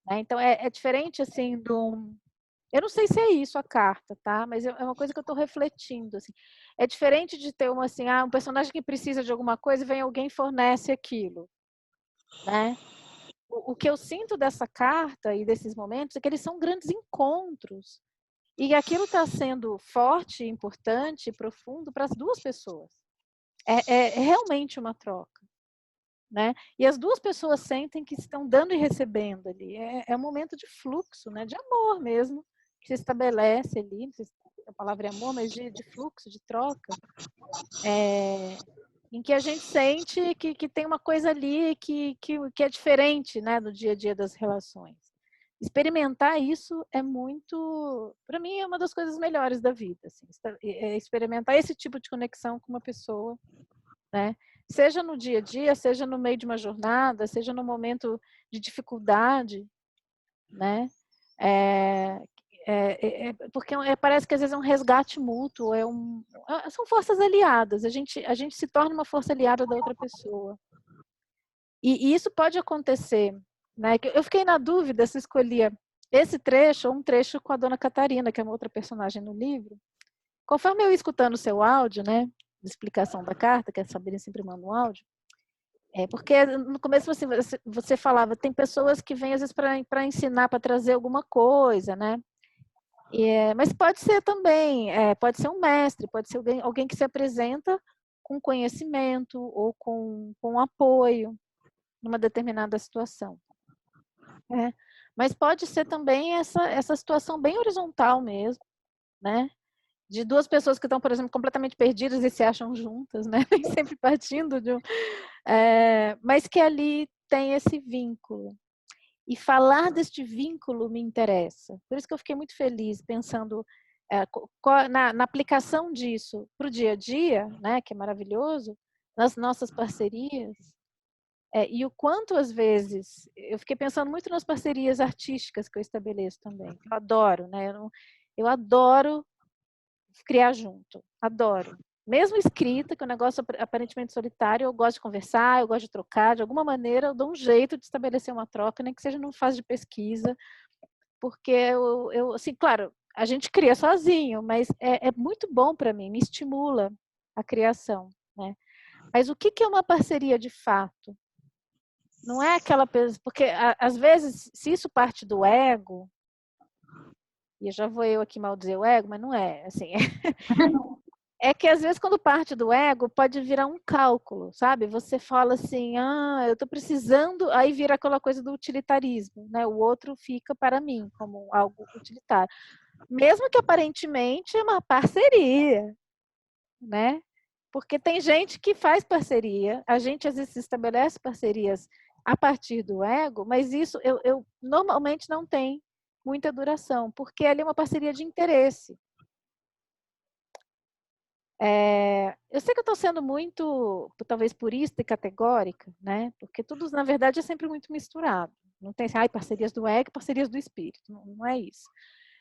Né? Então, é diferente, assim, do... Eu não sei se é isso a carta, tá? Mas é uma coisa que eu estou refletindo, assim. É diferente de ter assim, um personagem que precisa de alguma coisa e vem alguém e fornece aquilo, né? O que eu sinto dessa carta e desses momentos é que eles são grandes encontros. E aquilo está sendo forte, importante, profundo para as duas pessoas. É realmente uma troca. Né? E as duas pessoas sentem que estão dando e recebendo ali. É um momento de fluxo, né? De amor mesmo, que se estabelece ali. Não sei se a palavra é amor, mas de fluxo, de troca. Em que a gente sente que tem uma coisa ali que é diferente, né, do dia a dia das relações. Experimentar isso é muito, para mim, é uma das coisas melhores da vida, assim, experimentar esse tipo de conexão com uma pessoa, né? Seja no dia a dia, seja no meio de uma jornada, seja no momento de dificuldade, né? Porque parece que às vezes é um resgate mútuo, são forças aliadas, a gente se torna uma força aliada da outra pessoa. E isso pode acontecer, né? Eu fiquei na dúvida se escolhia esse trecho ou um trecho com a dona Catarina, que é uma outra personagem no livro. Conforme eu ia escutando o seu áudio, né, de explicação da carta, que a Sabrina sempre manda um áudio, porque no começo você falava, tem pessoas que vêm às vezes para ensinar, para trazer alguma coisa, né? Mas pode ser também, pode ser um mestre, pode ser alguém que se apresenta com conhecimento ou com apoio numa determinada situação. Mas pode ser também essa situação bem horizontal mesmo, né? De duas pessoas que estão, por exemplo, completamente perdidas e se acham juntas, né? Nem sempre partindo de mas que ali tem esse vínculo. E falar deste vínculo me interessa. Por isso que eu fiquei muito feliz pensando na aplicação disso para o dia a dia, né, que é maravilhoso, nas nossas parcerias. E o quanto, às vezes, eu fiquei pensando muito nas parcerias artísticas que eu estabeleço também. Eu adoro, né? Eu adoro criar junto, adoro. Mesmo escrita, que é um negócio aparentemente solitário, eu gosto de conversar, eu gosto de trocar, de alguma maneira eu dou um jeito de estabelecer uma troca, nem que seja numa fase de pesquisa, porque assim, claro, a gente cria sozinho, mas é muito bom para mim, me estimula a criação, né? Mas o que é uma parceria de fato? Não é aquela pessoa... Porque, às vezes, se isso parte do ego, e já vou eu aqui maldizer o ego, mas não é, assim... É que, às vezes, quando parte do ego, pode virar um cálculo, sabe? Você fala assim, eu estou precisando... Aí vira aquela coisa do utilitarismo, né? O outro fica para mim, como algo utilitário. Mesmo que, aparentemente, é uma parceria, né? Porque tem gente que faz parceria, a gente, às vezes, estabelece parcerias a partir do ego, mas isso eu normalmente não tem muita duração, porque ali é uma parceria de interesse. Eu sei que eu estou sendo muito, talvez, purista e categórica, né? Porque tudo, na verdade, é sempre muito misturado. Não tem assim, parcerias do ego, parcerias do espírito. Não é isso.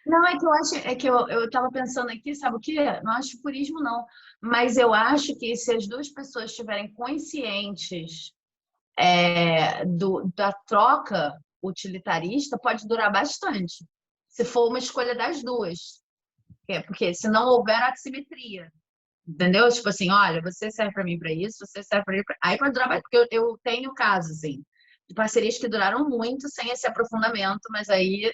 Não, é que eu acho, é que eu tava pensando aqui, sabe o quê? Não acho purismo, não. Mas eu acho que se as duas pessoas estiverem conscientes da troca utilitarista, pode durar bastante. Se for uma escolha das duas. Porque se não houver assimetria. Entendeu? Tipo assim, olha, você serve para mim para isso, você serve para mim pra... Aí pode durar, porque eu tenho casos, assim, de parcerias que duraram muito sem esse aprofundamento, mas aí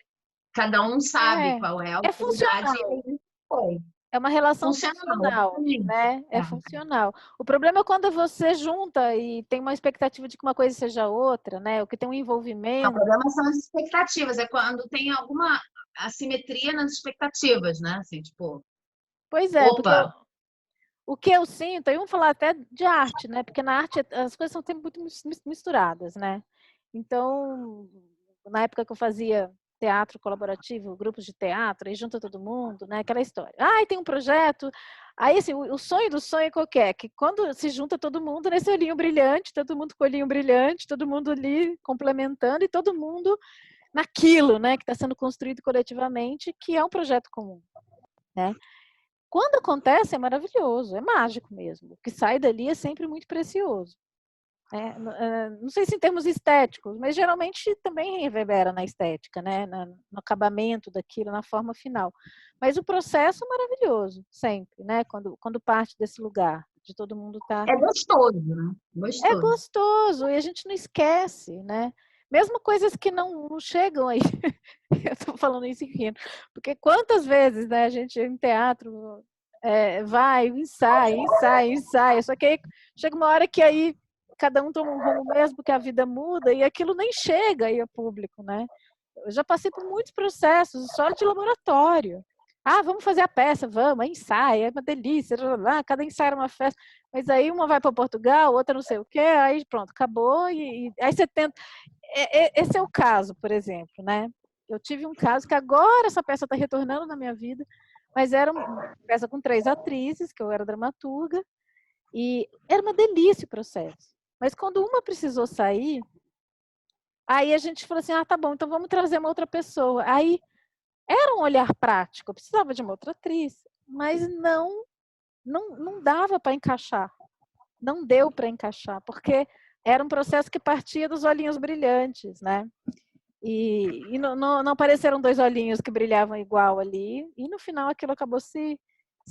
cada um sabe qual é a É autoridade e funcional. aí foi. É uma relação Funcional, funcional, exatamente. né? É funcional. O problema é quando você junta e tem uma expectativa de que uma coisa seja outra, né? O que tem um Não, o envolvimento. problema são as expectativas, é quando tem alguma assimetria nas expectativas, né? Assim, tipo, Pois é, porque opa, o que eu sinto, aí vamos falar até de arte, né? Porque na arte as coisas são sempre muito misturadas, né? Então, na época que eu fazia teatro colaborativo, grupos de teatro, aí junta todo mundo, né? Aquela história. Tem um projeto. Aí, assim, o sonho do sonho é qualquer, que quando se junta todo mundo nesse olhinho brilhante, todo mundo com olhinho brilhante, todo mundo ali complementando e todo mundo naquilo, né? Que está sendo construído coletivamente, que é um projeto comum, né? Quando acontece, é maravilhoso, é mágico mesmo. O que sai dali é sempre muito precioso. Não sei se em termos estéticos, mas geralmente também reverbera na estética, né? No acabamento daquilo, na forma final. Mas o processo é maravilhoso, sempre, né? Quando parte desse lugar, de todo mundo estar... é gostoso, né? É Gostoso. gostoso, e a gente não esquece, né? Mesmo coisas que não chegam aí. Eu estou falando isso rindo, porque quantas vezes, né, a gente em teatro vai, ensaia, só que aí chega uma hora que aí cada um toma um rumo mesmo, porque a vida muda e aquilo nem chega aí ao público, né? Eu já passei por muitos processos só de laboratório. Vamos fazer a peça, vamos, ensaia, é uma delícia, cada ensaio era uma festa. Mas aí uma vai para Portugal, outra não sei o quê, aí pronto, acabou, e aí você tenta... Esse é o caso, por exemplo, né? Eu tive um caso que agora essa peça está retornando na minha vida, mas era uma peça com 3 atrizes, que eu era dramaturga, e era uma delícia o processo. Mas quando uma precisou sair, aí a gente falou assim, tá bom, então vamos trazer uma outra pessoa. Aí era um olhar prático, eu precisava de uma outra atriz, mas não dava para encaixar. Não deu para encaixar, porque era um processo que partia dos olhinhos brilhantes, né? E não apareceram 2 olhinhos que brilhavam igual ali, e no final aquilo acabou se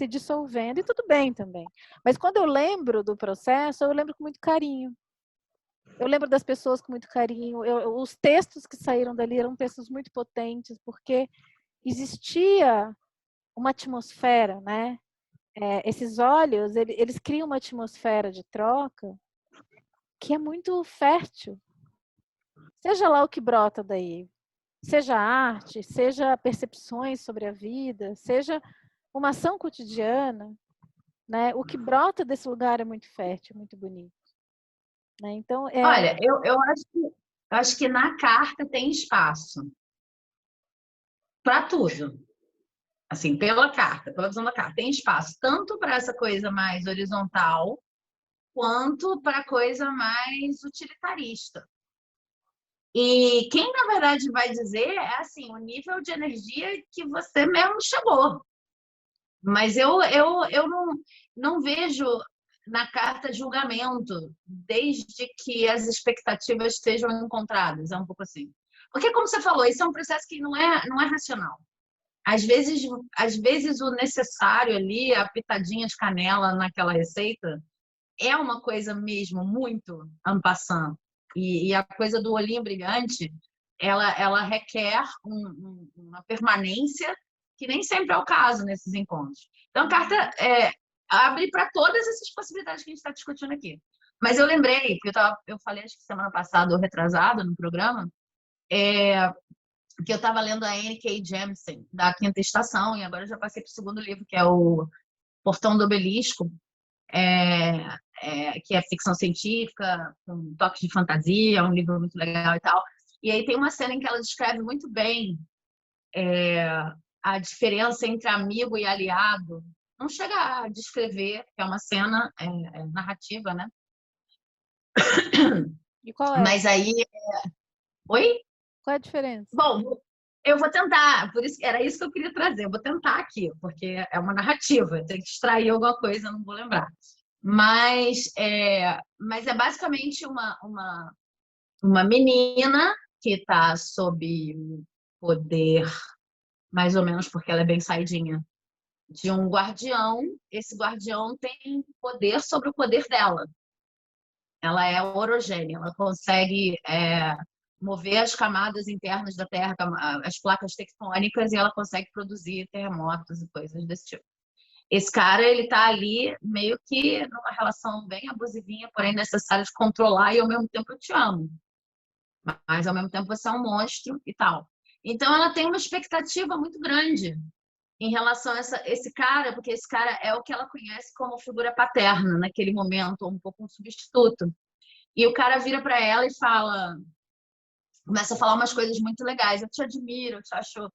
dissolvendo, e tudo bem também. Mas quando eu lembro do processo, eu lembro com muito carinho. Eu lembro das pessoas com muito carinho. Os textos que saíram dali eram textos muito potentes, porque existia uma atmosfera, né? Esses olhos, eles criam uma atmosfera de troca que é muito fértil. Seja lá o que brota daí, seja arte, seja percepções sobre a vida, seja uma ação cotidiana, né? O que brota desse lugar é muito fértil, muito bonito, né? Então, Olha, eu acho que na carta tem espaço para tudo. Assim, pela visão da carta, tem espaço tanto para essa coisa mais horizontal quanto para a coisa mais utilitarista. E quem, na verdade, vai dizer é assim, o nível de energia que você mesmo chegou. Mas eu não vejo na carta julgamento, desde que as expectativas estejam encontradas. É um pouco assim. Porque, como você falou, isso é um processo que não é racional. Às vezes o necessário ali, a pitadinha de canela naquela receita, é uma coisa mesmo muito en passant. E a coisa do olhinho brilhante, ela requer uma permanência que nem sempre é o caso nesses encontros. Então, a carta abre para todas essas possibilidades que a gente está discutindo aqui. Mas eu lembrei, que eu falei acho que semana passada ou retrasada no programa, que eu estava lendo a N.K. Jemisin, da Quinta Estação, e agora eu já passei para o segundo livro, que é o Portão do Obelisco, que é ficção científica, com toques de fantasia, é um livro muito legal e tal. E aí tem uma cena em que ela descreve muito bem a diferença entre amigo e aliado. Não chega a descrever, que é uma cena narrativa, né? E qual é? Mas aí... Oi? Qual é a diferença? Bom, eu vou tentar, por isso era isso que eu queria trazer. Eu vou tentar aqui, porque é uma narrativa, eu tenho que extrair alguma coisa, não vou lembrar. Mas é basicamente uma menina que está sob poder, mais ou menos porque ela é bem saidinha, de um guardião. Esse guardião tem poder sobre o poder dela. Ela é orogênia, ela consegue mover as camadas internas da Terra, as placas tectônicas, e ela consegue produzir terremotos e coisas desse tipo. Esse cara, ele tá ali meio que numa relação bem abusivinha, porém necessária de controlar, e ao mesmo tempo eu te amo. Mas ao mesmo tempo você é um monstro e tal. Então ela tem uma expectativa muito grande em relação a esse cara, porque esse cara é o que ela conhece como figura paterna naquele momento, ou um pouco um substituto. E o cara vira para ela e começa a falar umas coisas muito legais. Eu te admiro, eu te acho.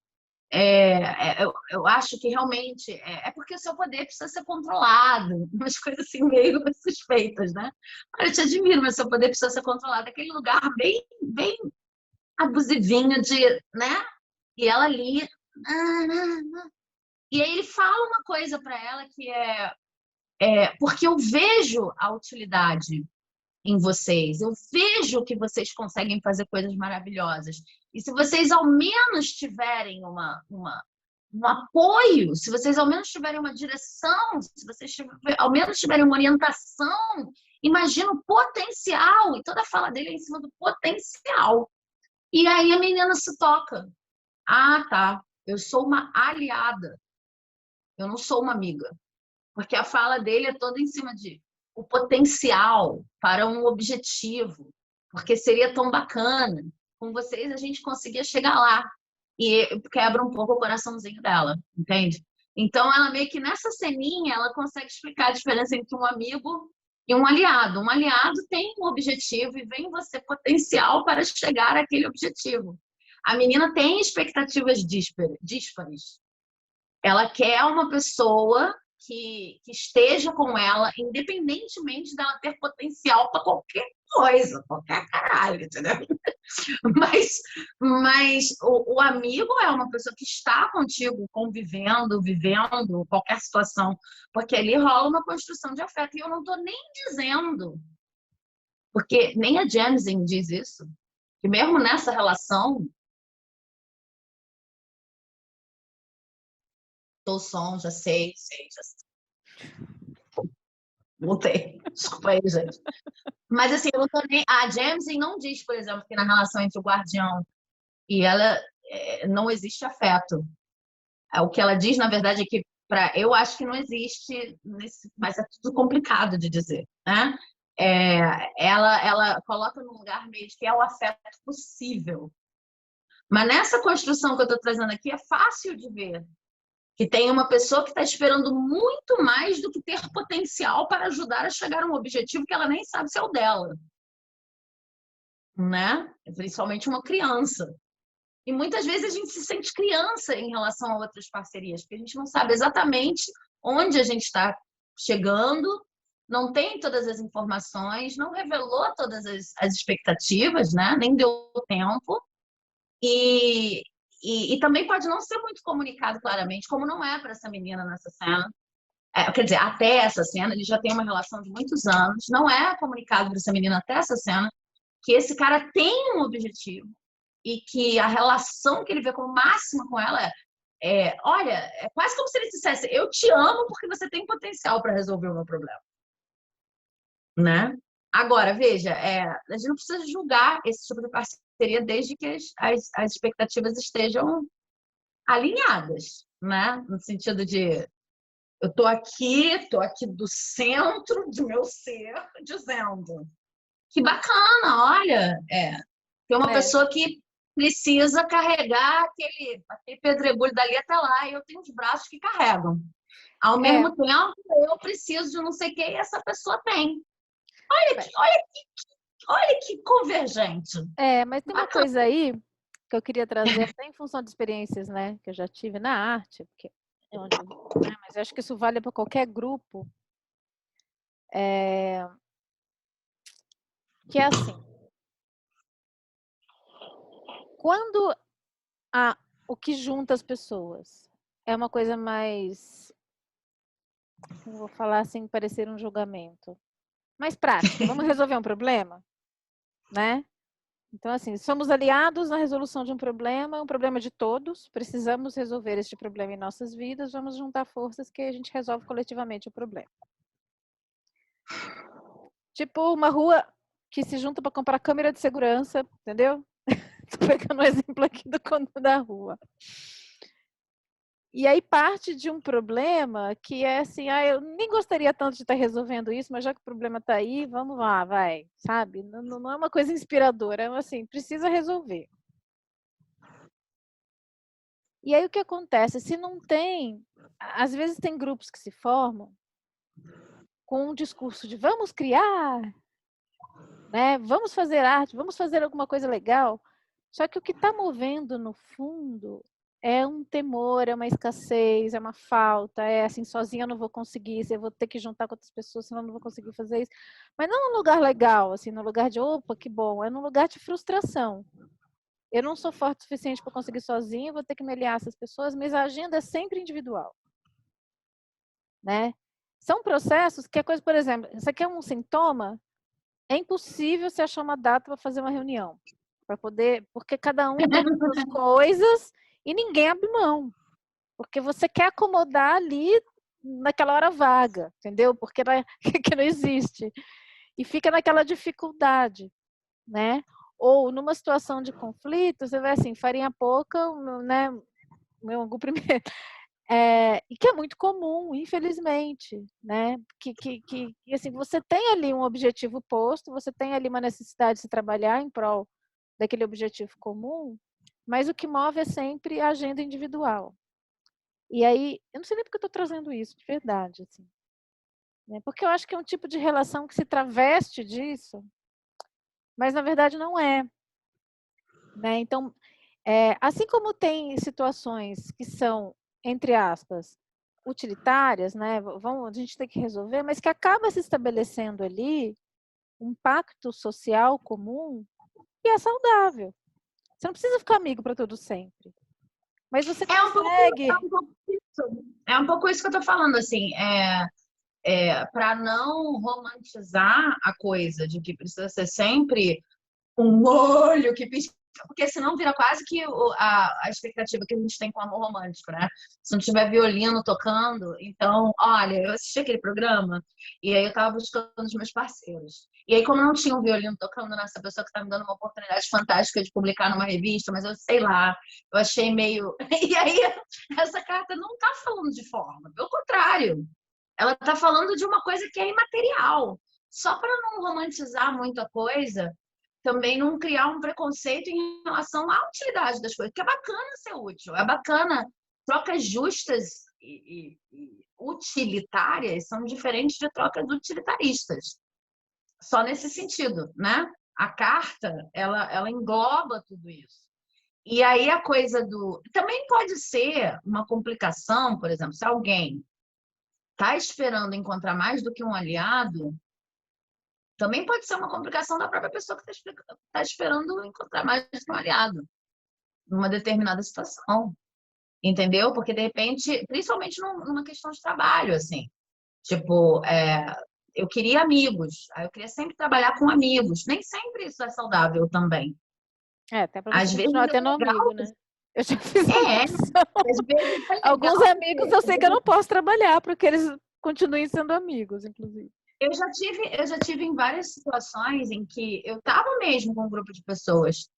Eu acho que realmente porque o seu poder precisa ser controlado, umas coisas assim meio suspeitas, né? Eu te admiro, mas o seu poder precisa ser controlado. Aquele lugar bem, bem abusivinho de, né? E ela ali. E aí ele fala uma coisa para ela que porque eu vejo a utilidade em vocês. Eu vejo que vocês conseguem fazer coisas maravilhosas. E se vocês ao menos tiverem um apoio, se vocês ao menos tiverem uma direção, se vocês ao menos tiverem uma orientação, imagina o potencial. E toda a fala dele é em cima do potencial. E aí a menina se toca. Ah, tá. Eu sou uma aliada. Eu não sou uma amiga. Porque a fala dele é toda em cima de o potencial para um objetivo, porque seria tão bacana. Com vocês a gente conseguia chegar lá. E quebra um pouco o coraçãozinho dela, entende? Então ela meio que nessa ceninha ela consegue explicar a diferença entre um amigo e um aliado. Um aliado tem um objetivo e vem em você potencial para chegar àquele objetivo. A menina tem expectativas díspares. Ela quer uma pessoa que esteja com ela, independentemente dela ter potencial para qualquer coisa, qualquer caralho, entendeu? Mas o amigo é uma pessoa que está contigo, convivendo, vivendo qualquer situação, porque ali rola uma construção de afeto. E eu não estou nem dizendo, porque nem a Jemisin diz isso, que mesmo nessa relação, o som, já sei. Voltei. Desculpa aí, gente. Mas assim, eu não tô nem... A Jemisin não diz, por exemplo, que na relação entre o guardião e ela não existe afeto. O que ela diz, na verdade, é que eu acho que não existe, mas é tudo complicado de dizer, né? Ela coloca num lugar meio de que é o afeto possível. Mas nessa construção que eu estou trazendo aqui, é fácil de ver que tem uma pessoa que está esperando muito mais do que ter potencial para ajudar a chegar a um objetivo que ela nem sabe se é o dela, né? Principalmente uma criança. E muitas vezes a gente se sente criança em relação a outras parcerias, porque a gente não sabe exatamente onde a gente está chegando, não tem todas as informações, não revelou todas as expectativas, né? Nem deu tempo. E também pode não ser muito comunicado claramente, como não é para essa menina nessa cena. Quer dizer, até essa cena, ele já tem uma relação de muitos anos, não é comunicado para essa menina até essa cena, que esse cara tem um objetivo e que a relação que ele vê como máxima com ela olha, é quase como se ele dissesse, eu te amo porque você tem potencial para resolver o meu problema. né? Agora, veja, a gente não precisa julgar esse tipo de parceria desde que as expectativas estejam alinhadas, né? No sentido de eu tô aqui do centro do meu ser, dizendo que bacana, olha, tem uma É, pessoa que precisa carregar aquele pedregulho dali até lá, e eu tenho os braços que carregam. Ao é, mesmo tempo, eu preciso de não sei o que, e essa pessoa tem. Olha é, que, olha, olha que convergente. mas tem uma Bacana. coisa aí que eu queria trazer até em função de experiências, né, que eu já tive na arte, porque é onde, né, mas eu acho que isso vale para qualquer grupo, é, que é assim, quando o que junta as pessoas é uma coisa mais, não vou falar sem parecer um julgamento, mais prática, vamos resolver um problema, né? Então, assim, somos aliados na resolução de um problema de todos, precisamos resolver este problema em nossas vidas, vamos juntar forças que a gente resolve coletivamente o problema. Tipo uma rua que se junta para comprar câmera de segurança, entendeu? Tô pegando um exemplo aqui do conto da rua. E aí parte de um problema que é assim, eu nem gostaria tanto de estar resolvendo isso, mas já que o problema está aí, vamos lá, vai, sabe? Não é uma coisa inspiradora, é assim, precisa resolver. E aí o que acontece? Se não tem, às vezes tem grupos que se formam com um discurso de vamos criar, né? Vamos fazer arte, vamos fazer alguma coisa legal. Só que o que está movendo no fundo é um temor, é uma escassez, é uma falta, é assim, sozinha eu não vou conseguir, eu vou ter que juntar com outras pessoas, senão eu não vou conseguir fazer isso. Mas não num lugar legal, assim, no lugar de, opa, que bom, é num lugar de frustração. Eu não sou forte o suficiente para conseguir sozinha, vou ter que me aliar a essas pessoas, mas a agenda é sempre individual, né? São processos que a coisa, por exemplo, isso aqui é um sintoma, é impossível você achar uma data para fazer uma reunião, para poder, porque cada um tem as suas coisas e ninguém abre mão, porque você quer acomodar ali naquela hora vaga, entendeu? Porque não, que não existe. E fica naquela dificuldade, né? Ou numa situação de conflito, você vai assim, farinha pouca, né? Meu angu primeiro. E que é muito comum, infelizmente, né? Que assim, você tem ali um objetivo posto, você tem ali uma necessidade de se trabalhar em prol daquele objetivo comum, mas o que move é sempre a agenda individual. E aí, eu não sei nem porque eu estou trazendo isso, de verdade, assim, né? Porque eu acho que é um tipo de relação que se traveste disso, mas na verdade não é, né? Então, assim como tem situações que são, entre aspas, utilitárias, né? A gente tem que resolver, mas que acaba se estabelecendo ali um pacto social comum que é saudável. Você não precisa ficar amigo para todo sempre, mas você É um pouco, consegue. isso. É um pouco isso que eu tô falando, assim, para não romantizar a coisa de que precisa ser sempre um olho que pisca, porque senão vira quase que a expectativa que a gente tem com o amor romântico, né? Se não tiver violino tocando, então, olha, eu assisti aquele programa e aí eu tava buscando os meus parceiros. E aí, como não tinha um violino tocando nessa pessoa que tá me dando uma oportunidade fantástica de publicar numa revista, mas eu sei lá, eu achei meio. E aí, essa carta não tá falando de forma, pelo contrário, ela tá falando de uma coisa que é imaterial. Só para não romantizar muito a coisa, também não criar um preconceito em relação à utilidade das coisas, porque é bacana ser útil, é bacana. Trocas justas e utilitárias são diferentes de trocas utilitaristas. Só nesse sentido, né? A carta, ela engloba tudo isso. E aí a coisa do... Também pode ser uma complicação, por exemplo, se alguém está esperando encontrar mais do que um aliado, também pode ser uma complicação da própria pessoa que está esperando encontrar mais do que um aliado numa determinada situação, entendeu? Porque, de repente, principalmente numa questão de trabalho, assim, tipo, eu queria amigos, aí eu queria sempre trabalhar com amigos, nem sempre isso é saudável também. Até para você Às vezes continuar é tendo legal, amigo, né? Eu já fiz essa é, opção. às vezes é Alguns legal amigos eu sei que eu não posso trabalhar para que eles continuem sendo amigos, inclusive. Eu já tive em várias situações em que eu estava mesmo com um grupo de pessoas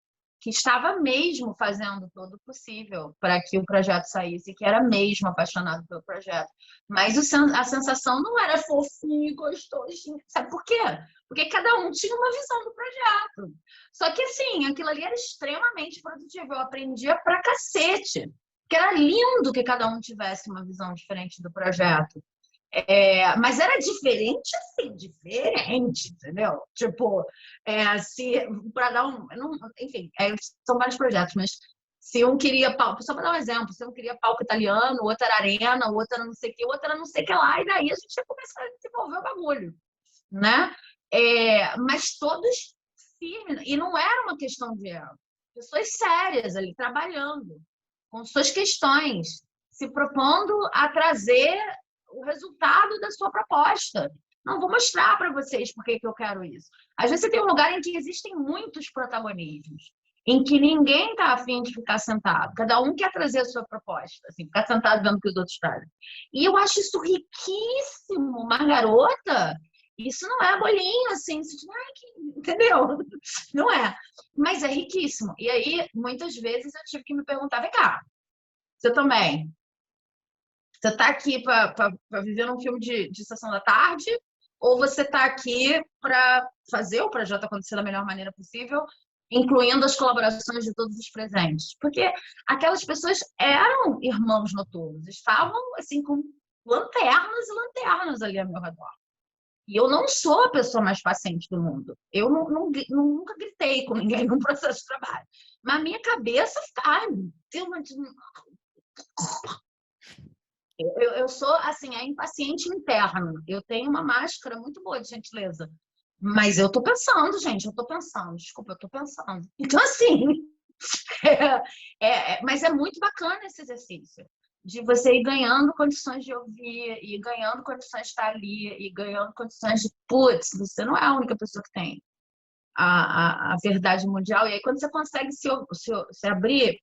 que estava mesmo fazendo todo o possível para que o projeto saísse, que era mesmo apaixonado pelo projeto. Mas a sensação não era fofinho e gostosinho. Sabe por quê? Porque cada um tinha uma visão do projeto. Só que, assim, aquilo ali era extremamente produtivo. Eu aprendia pra cacete. Porque era lindo que cada um tivesse uma visão diferente do projeto. Mas era diferente, assim, diferente, entendeu? Tipo, se para dar um. Não, enfim, são vários projetos, mas se um queria palco, só para dar um exemplo, se um queria palco italiano, o outro era arena, o outro era não sei o que, o outro era não sei o que lá, e daí a gente ia começar a desenvolver o bagulho, né? Mas todos firmes, e não era uma questão de pessoas sérias ali, trabalhando, com suas questões, se propondo a trazer o resultado da sua proposta. Não, vou mostrar para vocês por que eu quero isso. Às vezes você tem um lugar em que existem muitos protagonismos, em que ninguém está afim de ficar sentado. Cada um quer trazer a sua proposta, assim, ficar sentado vendo o que os outros fazem. E eu acho isso riquíssimo. Uma garota, isso não é bolinho, assim, entendeu? Não é. Mas é riquíssimo. E aí, muitas vezes, eu tive que me perguntar, vem cá, você também você está aqui para viver um filme de sessão da tarde ou você está aqui para fazer o projeto acontecer da melhor maneira possível, incluindo as colaborações de todos os presentes? Porque aquelas pessoas eram irmãos noturnos, estavam assim com lanternas e lanternas ali ao meu redor. E eu não sou a pessoa mais paciente do mundo. Eu nunca gritei com ninguém num processo de trabalho. Mas a minha cabeça fica. Tem uma. Eu sou, assim, a impaciente interna. Eu tenho uma máscara muito boa de gentileza. Mas eu tô pensando, gente, eu tô pensando. Desculpa, eu tô pensando. Então, assim, mas é muito bacana esse exercício. De você ir ganhando condições de ouvir, e ganhando condições de estar ali, e ganhando condições de, putz, você não é a única pessoa que tem a verdade mundial. E aí, quando você consegue se abrir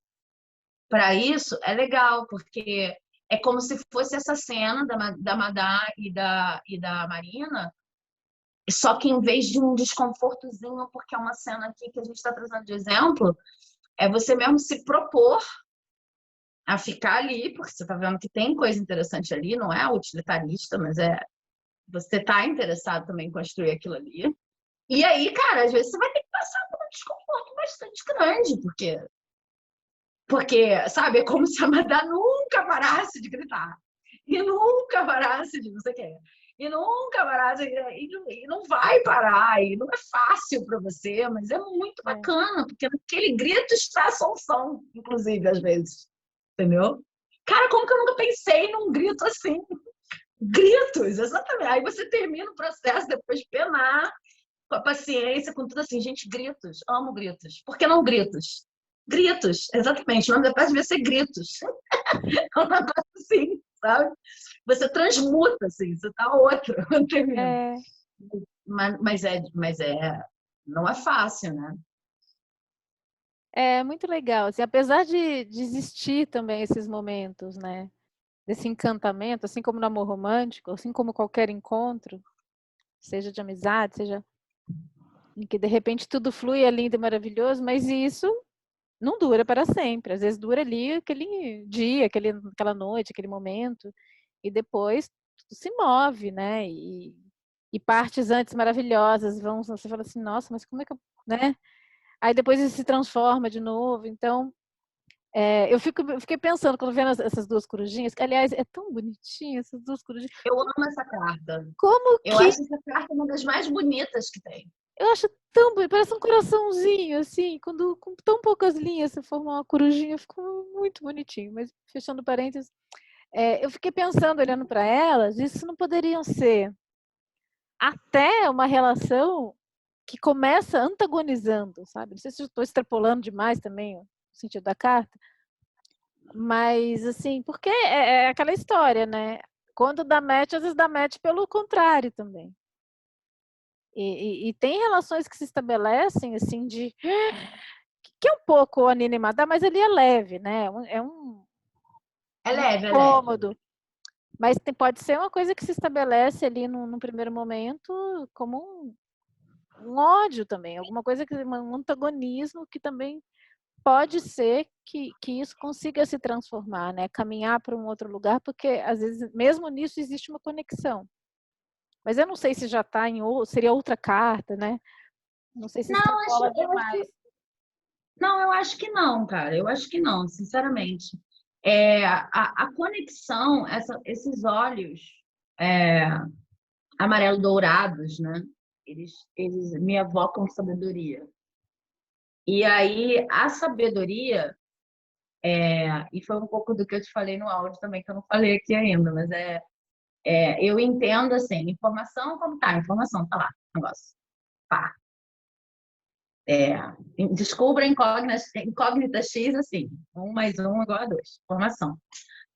para isso, é legal, porque é como se fosse essa cena da Madá e da Marina, só que em vez de um desconfortozinho, porque é uma cena aqui que a gente está trazendo de exemplo, é você mesmo se propor a ficar ali, porque você está vendo que tem coisa interessante ali, não é utilitarista, mas você está interessado também em construir aquilo ali. E aí, cara, às vezes você vai ter que passar por um desconforto bastante grande, porque, sabe, é como se a Madá nunca parasse de gritar. E nunca parasse de não sei o quê. E nunca parasse. E não vai parar. E não é fácil para você, mas é muito bacana, porque naquele grito está a solução, inclusive, às vezes. Entendeu? Cara, como que eu nunca pensei num grito assim? Gritos, exatamente. Aí você termina o processo, depois de penar, com a paciência, com tudo assim. Gente, gritos. Amo gritos. Por que não gritos? Gritos, exatamente. O nome da peça devia ser Gritos. É um negócio assim, sabe? Você transmuta, assim, você tá outro. É, Mas não é fácil, né? é muito legal. Assim, apesar de existir também esses momentos, né? Desse encantamento, assim como no amor romântico, assim como qualquer encontro, seja de amizade, seja em que de repente tudo flui, é lindo e maravilhoso, mas isso não dura para sempre. Às vezes dura ali aquele dia, aquela noite, aquele momento, e depois tudo se move, né? E partes antes maravilhosas vão, você fala assim, nossa, mas como é que eu, né? Aí depois isso se transforma de novo. Então, eu fiquei pensando, quando vendo essas duas corujinhas, que, aliás, é tão bonitinho essas duas corujinhas. Eu amo essa carta. Como Eu que acho essa carta uma das mais bonitas que tem. eu acho tão bonito, parece um coraçãozinho, assim, quando com tão poucas linhas você forma uma corujinha, ficou muito bonitinho. Mas, fechando parênteses, eu fiquei pensando, olhando para elas, isso não poderiam ser até uma relação que começa antagonizando, sabe? Não sei se eu estou extrapolando demais também o sentido da carta, mas, assim, porque é aquela história, né? Quando dá match, às vezes dá match pelo contrário também. E tem relações que se estabelecem, assim, que é um pouco animada, mas ali é leve, né? É um É leve, é leve. cômodo. Mas pode ser uma coisa que se estabelece ali no primeiro momento como um ódio também, alguma coisa que um antagonismo que também pode ser que isso consiga se transformar, né? Caminhar para um outro lugar, porque às vezes mesmo nisso existe uma conexão. Mas eu não sei se já está seria outra carta, né? Não sei se Não, extrapola demais. não, eu acho que não, cara. Eu acho que não, sinceramente. A conexão, esses olhos é, amarelo-dourados, né? Eles me evocam sabedoria. E aí, a sabedoria, e foi um pouco do que eu te falei no áudio também, que eu não falei aqui ainda, mas eu entendo assim, informação como tá, informação tá lá, negócio. Pá. É, descubra incógnita X assim, 1 mais 1 igual a 2, informação.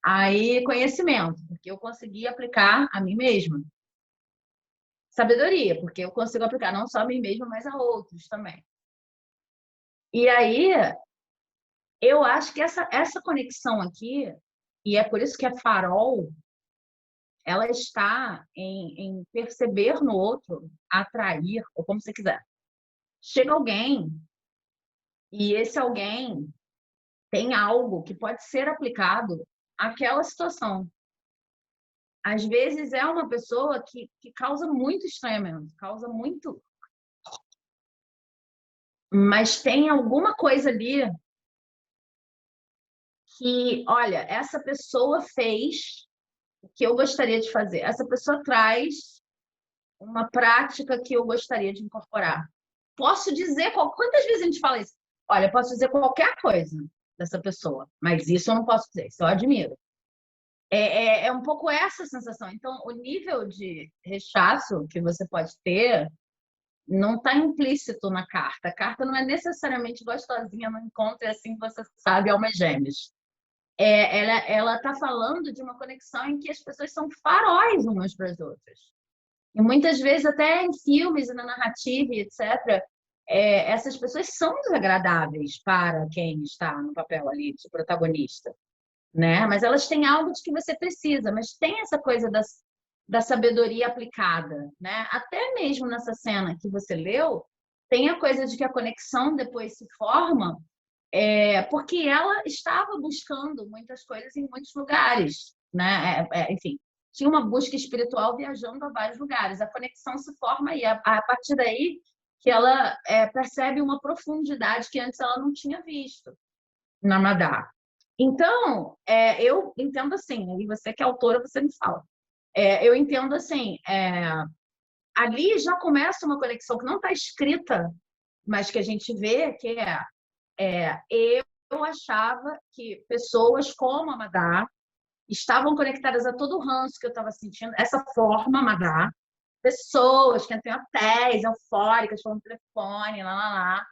Aí, conhecimento, porque eu consegui aplicar a mim mesma. Sabedoria, porque eu consigo aplicar não só a mim mesma, mas a outros também. E aí, eu acho que essa conexão aqui, e é por isso que a farol, ela está em perceber no outro, atrair, ou como você quiser. Chega alguém, e esse alguém tem algo que pode ser aplicado àquela situação. Às vezes é uma pessoa que causa muito estranhamento, causa muito. Mas tem alguma coisa ali que, olha, essa pessoa fez o que eu gostaria de fazer. Essa pessoa traz uma prática que eu gostaria de incorporar. Posso dizer, quantas vezes a gente fala isso? Olha, posso dizer qualquer coisa dessa pessoa, mas isso eu não posso dizer, isso eu admiro. É um pouco essa sensação. Então, o nível de rechaço que você pode ter não está implícito na carta. A carta não é necessariamente gostosinha no encontro, é assim que você sabe, almas gêmeas. Ela está falando de uma conexão em que as pessoas são faróis umas para as outras. E muitas vezes, até em filmes e na narrativa, etc., essas pessoas são desagradáveis para quem está no papel ali de protagonista, né? Mas elas têm algo de que você precisa, mas tem essa coisa da sabedoria aplicada, né? Até mesmo nessa cena que você leu, tem a coisa de que a conexão depois se forma, porque ela estava buscando muitas coisas em muitos lugares, né? Enfim, tinha uma busca espiritual viajando a vários lugares. A conexão se forma aí, a partir daí que ela percebe uma profundidade que antes ela não tinha visto na Madá. Então, eu entendo assim, e você que é autora, você me fala. Eu entendo assim, ali já começa uma conexão que não está escrita, mas que a gente vê que eu achava que pessoas como a Madá estavam conectadas a todo o ranço que eu estava sentindo, essa forma Madá, pessoas que têm hotéis eufóricas, falando no telefone, lá.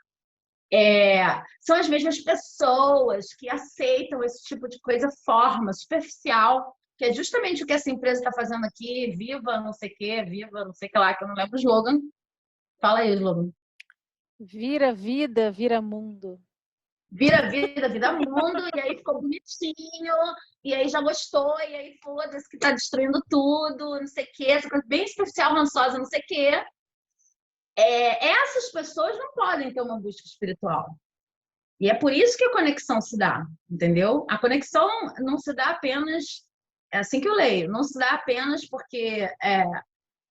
São as mesmas pessoas que aceitam esse tipo de coisa, forma superficial, que é justamente o que essa empresa está fazendo aqui, viva não sei o quê, viva não sei o que lá, que eu não lembro o slogan. Fala aí, slogan. Vira vida, vira mundo. Vira vida, vida mundo, e aí ficou bonitinho, e aí já gostou, e aí foda-se que tá destruindo tudo, não sei o quê, essa coisa bem superficial, rançosa, não sei o quê. Essas pessoas não podem ter uma busca espiritual. E é por isso que a conexão se dá, entendeu? A conexão não se dá apenas, é assim que eu leio, não se dá apenas porque,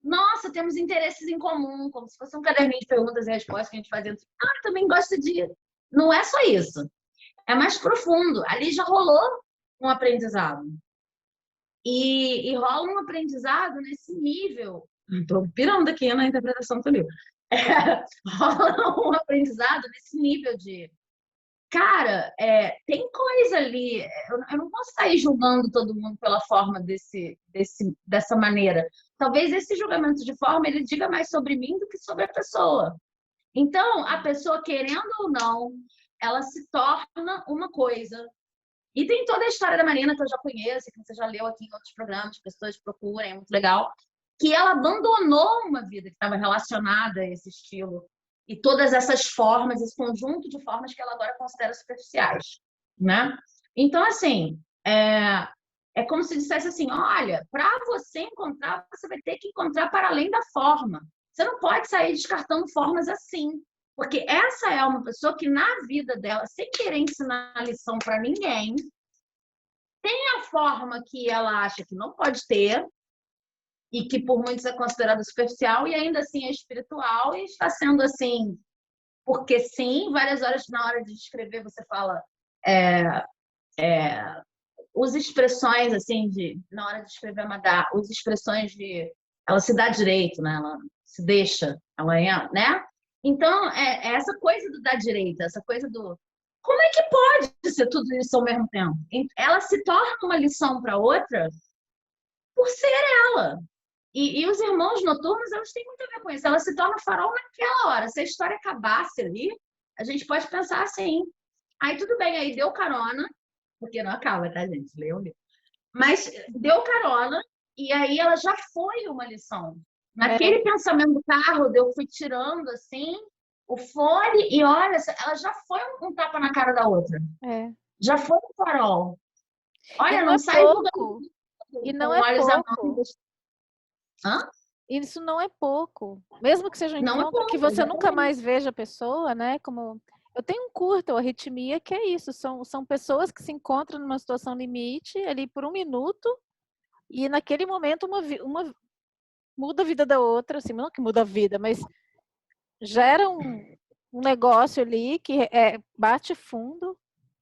nossa, temos interesses em comum, como se fosse um caderninho de perguntas e respostas que a gente fazia. Também gosta de. Não é só isso. É mais profundo. Ali já rolou um aprendizado. E rola um aprendizado nesse nível. Estou pirando aqui na interpretação do livro. Rola um aprendizado nesse nível de cara, tem coisa ali. Eu não posso sair julgando todo mundo pela forma dessa maneira. Talvez esse julgamento de forma ele diga mais sobre mim do que sobre a pessoa. Então, a pessoa, querendo ou não, ela se torna uma coisa. E tem toda a história da Marina, que eu já conheço, que você já leu aqui em outros programas, pessoas procurem, é muito legal, que ela abandonou uma vida que estava relacionada a esse estilo e todas essas formas, esse conjunto de formas que ela agora considera superficiais, né? Então, assim, É como se dissesse assim, olha, para você encontrar, você vai ter que encontrar para além da forma. Você não pode sair descartando formas assim. Porque essa é uma pessoa que na vida dela, sem querer ensinar lição para ninguém, tem a forma que ela acha que não pode ter, e que por muitos é considerada superficial, e ainda assim é espiritual, e está sendo assim, porque sim, várias horas na hora de escrever você fala, é, usa expressões assim, na hora de escrever a Madá, usa expressões de, ela se dá direito, né? Ela se deixa, ela é, né? Então, é essa coisa do dar direito, essa coisa do, como é que pode ser tudo isso ao mesmo tempo? Ela se torna uma lição para outra por ser ela. E os irmãos noturnos, elas têm muito a ver com isso. Ela se torna farol naquela hora. Se a história acabasse ali, a gente pode pensar assim. Aí tudo bem, aí deu carona, porque não acaba, tá, gente? Leu o livro. Mas deu carona, e aí ela já foi uma lição. Naquele pensamento do carro, eu fui tirando assim o fone, e olha, ela já foi um tapa na cara da outra. Já foi um farol. Olha, não sai pouco. E não é pouco. Hã? Isso não é pouco. Mesmo que seja um encontro que você nunca mais veja a pessoa, né? Como eu tenho um curta, o Arritmia, que é isso. São pessoas que se encontram numa situação limite ali por um minuto e naquele momento uma muda a vida da outra, assim, não que muda a vida, mas gera um negócio ali que bate fundo,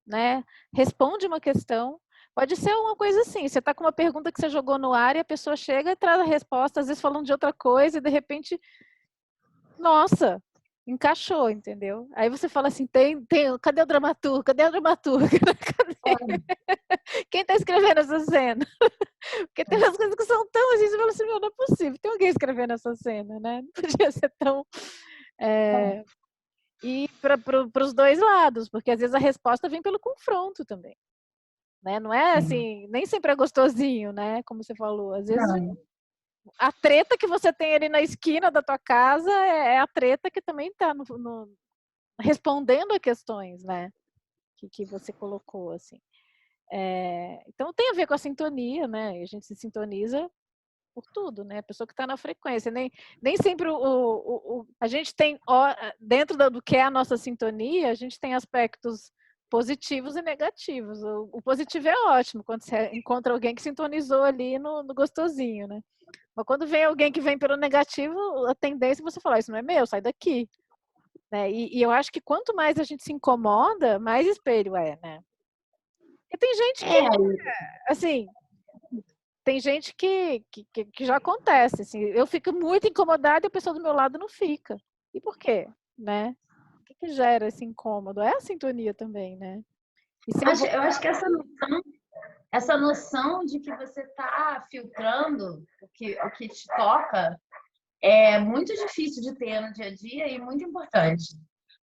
né? Responde uma questão. Pode ser uma coisa assim, você está com uma pergunta que você jogou no ar e a pessoa chega e traz a resposta, às vezes falando de outra coisa, e de repente, nossa, encaixou, entendeu? Aí você fala assim, cadê o dramaturgo? Cadê a dramaturga? Quem está escrevendo essa cena? Porque tem umas coisas que são tão assim, você fala assim, não é possível, tem alguém escrevendo essa cena, né? Não podia ser tão... E para os dois lados, porque às vezes a resposta vem pelo confronto também. Né? Não é assim, nem sempre é gostosinho, né? Como você falou. Às vezes a treta que você tem ali na esquina da tua casa é a treta que também está respondendo a questões, né? Que você colocou, assim. Então tem a ver com a sintonia, né? A gente se sintoniza por tudo, né? A pessoa que está na frequência. Nem sempre a gente tem, dentro do que é a nossa sintonia, a gente tem aspectos positivos e negativos. O positivo é ótimo, quando você encontra alguém que sintonizou ali no gostosinho, né? Mas quando vem alguém que vem pelo negativo, a tendência é você falar, isso não é meu, sai daqui. Né? E eu acho que quanto mais a gente se incomoda, mais espelho é, né? Porque tem gente que, assim, tem gente que já acontece, assim, eu fico muito incomodada e a pessoa do meu lado não fica. E por quê? Né? O que gera esse incômodo? É a sintonia também, né? Eu acho que essa noção de que você está filtrando o que te toca é muito difícil de ter no dia a dia e muito importante.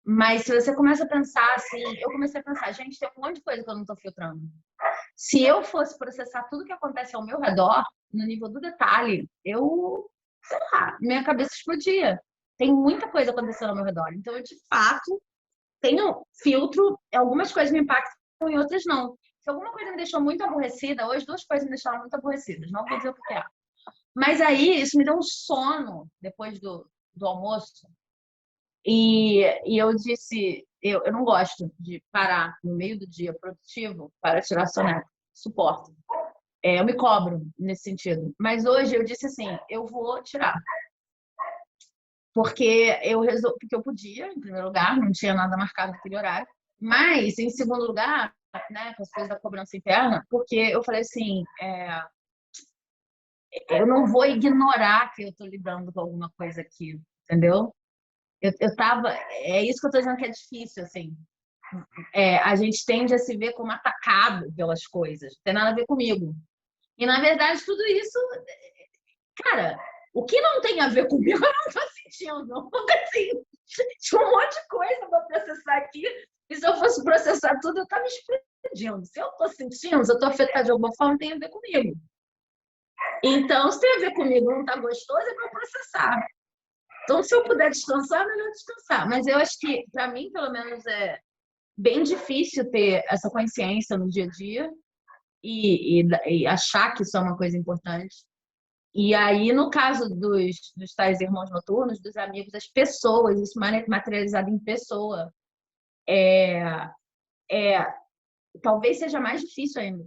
Mas se você começa a pensar assim, eu comecei a pensar, gente, tem um monte de coisa que eu não estou filtrando. Se eu fosse processar tudo que acontece ao meu redor, no nível do detalhe, sei lá, minha cabeça explodia. Tem muita coisa acontecendo ao meu redor. Então, eu, de fato, tenho filtro, algumas coisas me impactam e outras não. Se alguma coisa me deixou muito aborrecida, hoje duas coisas me deixaram muito aborrecidas, não vou dizer o que é. Mas aí, isso me deu um sono depois do almoço. E eu disse, eu não gosto de parar no meio do dia produtivo para tirar soneca. Suporto. Eu me cobro nesse sentido. Mas hoje eu disse assim, eu vou tirar. Porque porque eu podia, em primeiro lugar, não tinha nada marcado naquele horário. Mas, em segundo lugar, né, com as coisas da cobrança interna, porque eu falei assim, eu não vou ignorar que eu estou lidando com alguma coisa aqui, entendeu? Eu tava, é isso que eu estou dizendo que é difícil, assim. A gente tende a se ver como atacado pelas coisas, não tem nada a ver comigo. E, na verdade, tudo isso, cara, o que não tem a ver comigo, eu não estou sentindo. Porque, assim, tinha um monte de coisa para processar aqui, e se eu fosse processar tudo, eu estava me explodindo. Se eu estou sentindo, se eu estou afetada de alguma forma, tem a ver comigo. Então, se tem a ver comigo, não está gostoso, é para processar. Então, se eu puder descansar, é melhor descansar. Mas eu acho que, para mim, pelo menos, é bem difícil ter essa consciência no dia a dia. e achar que isso é uma coisa importante. E aí, no caso dos tais irmãos noturnos, dos amigos, das pessoas, isso materializado em pessoa, é, talvez seja mais difícil ainda,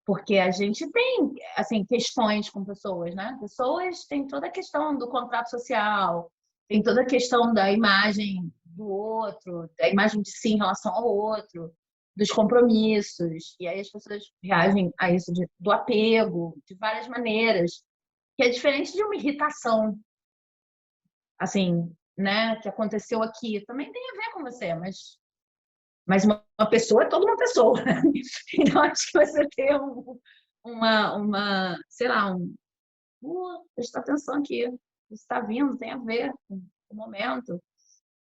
porque a gente tem, assim, questões com pessoas, né? Pessoas têm toda a questão do contrato social, tem toda a questão da imagem do outro, da imagem de si em relação ao outro, dos compromissos. E aí as pessoas reagem a isso do apego, de várias maneiras, que é diferente de uma irritação, assim, né? Que aconteceu aqui. Também tem a ver com você, mas uma pessoa é toda uma pessoa. Então, acho que você ter sei lá, prestar atenção aqui, isso está vindo, tem a ver com o momento.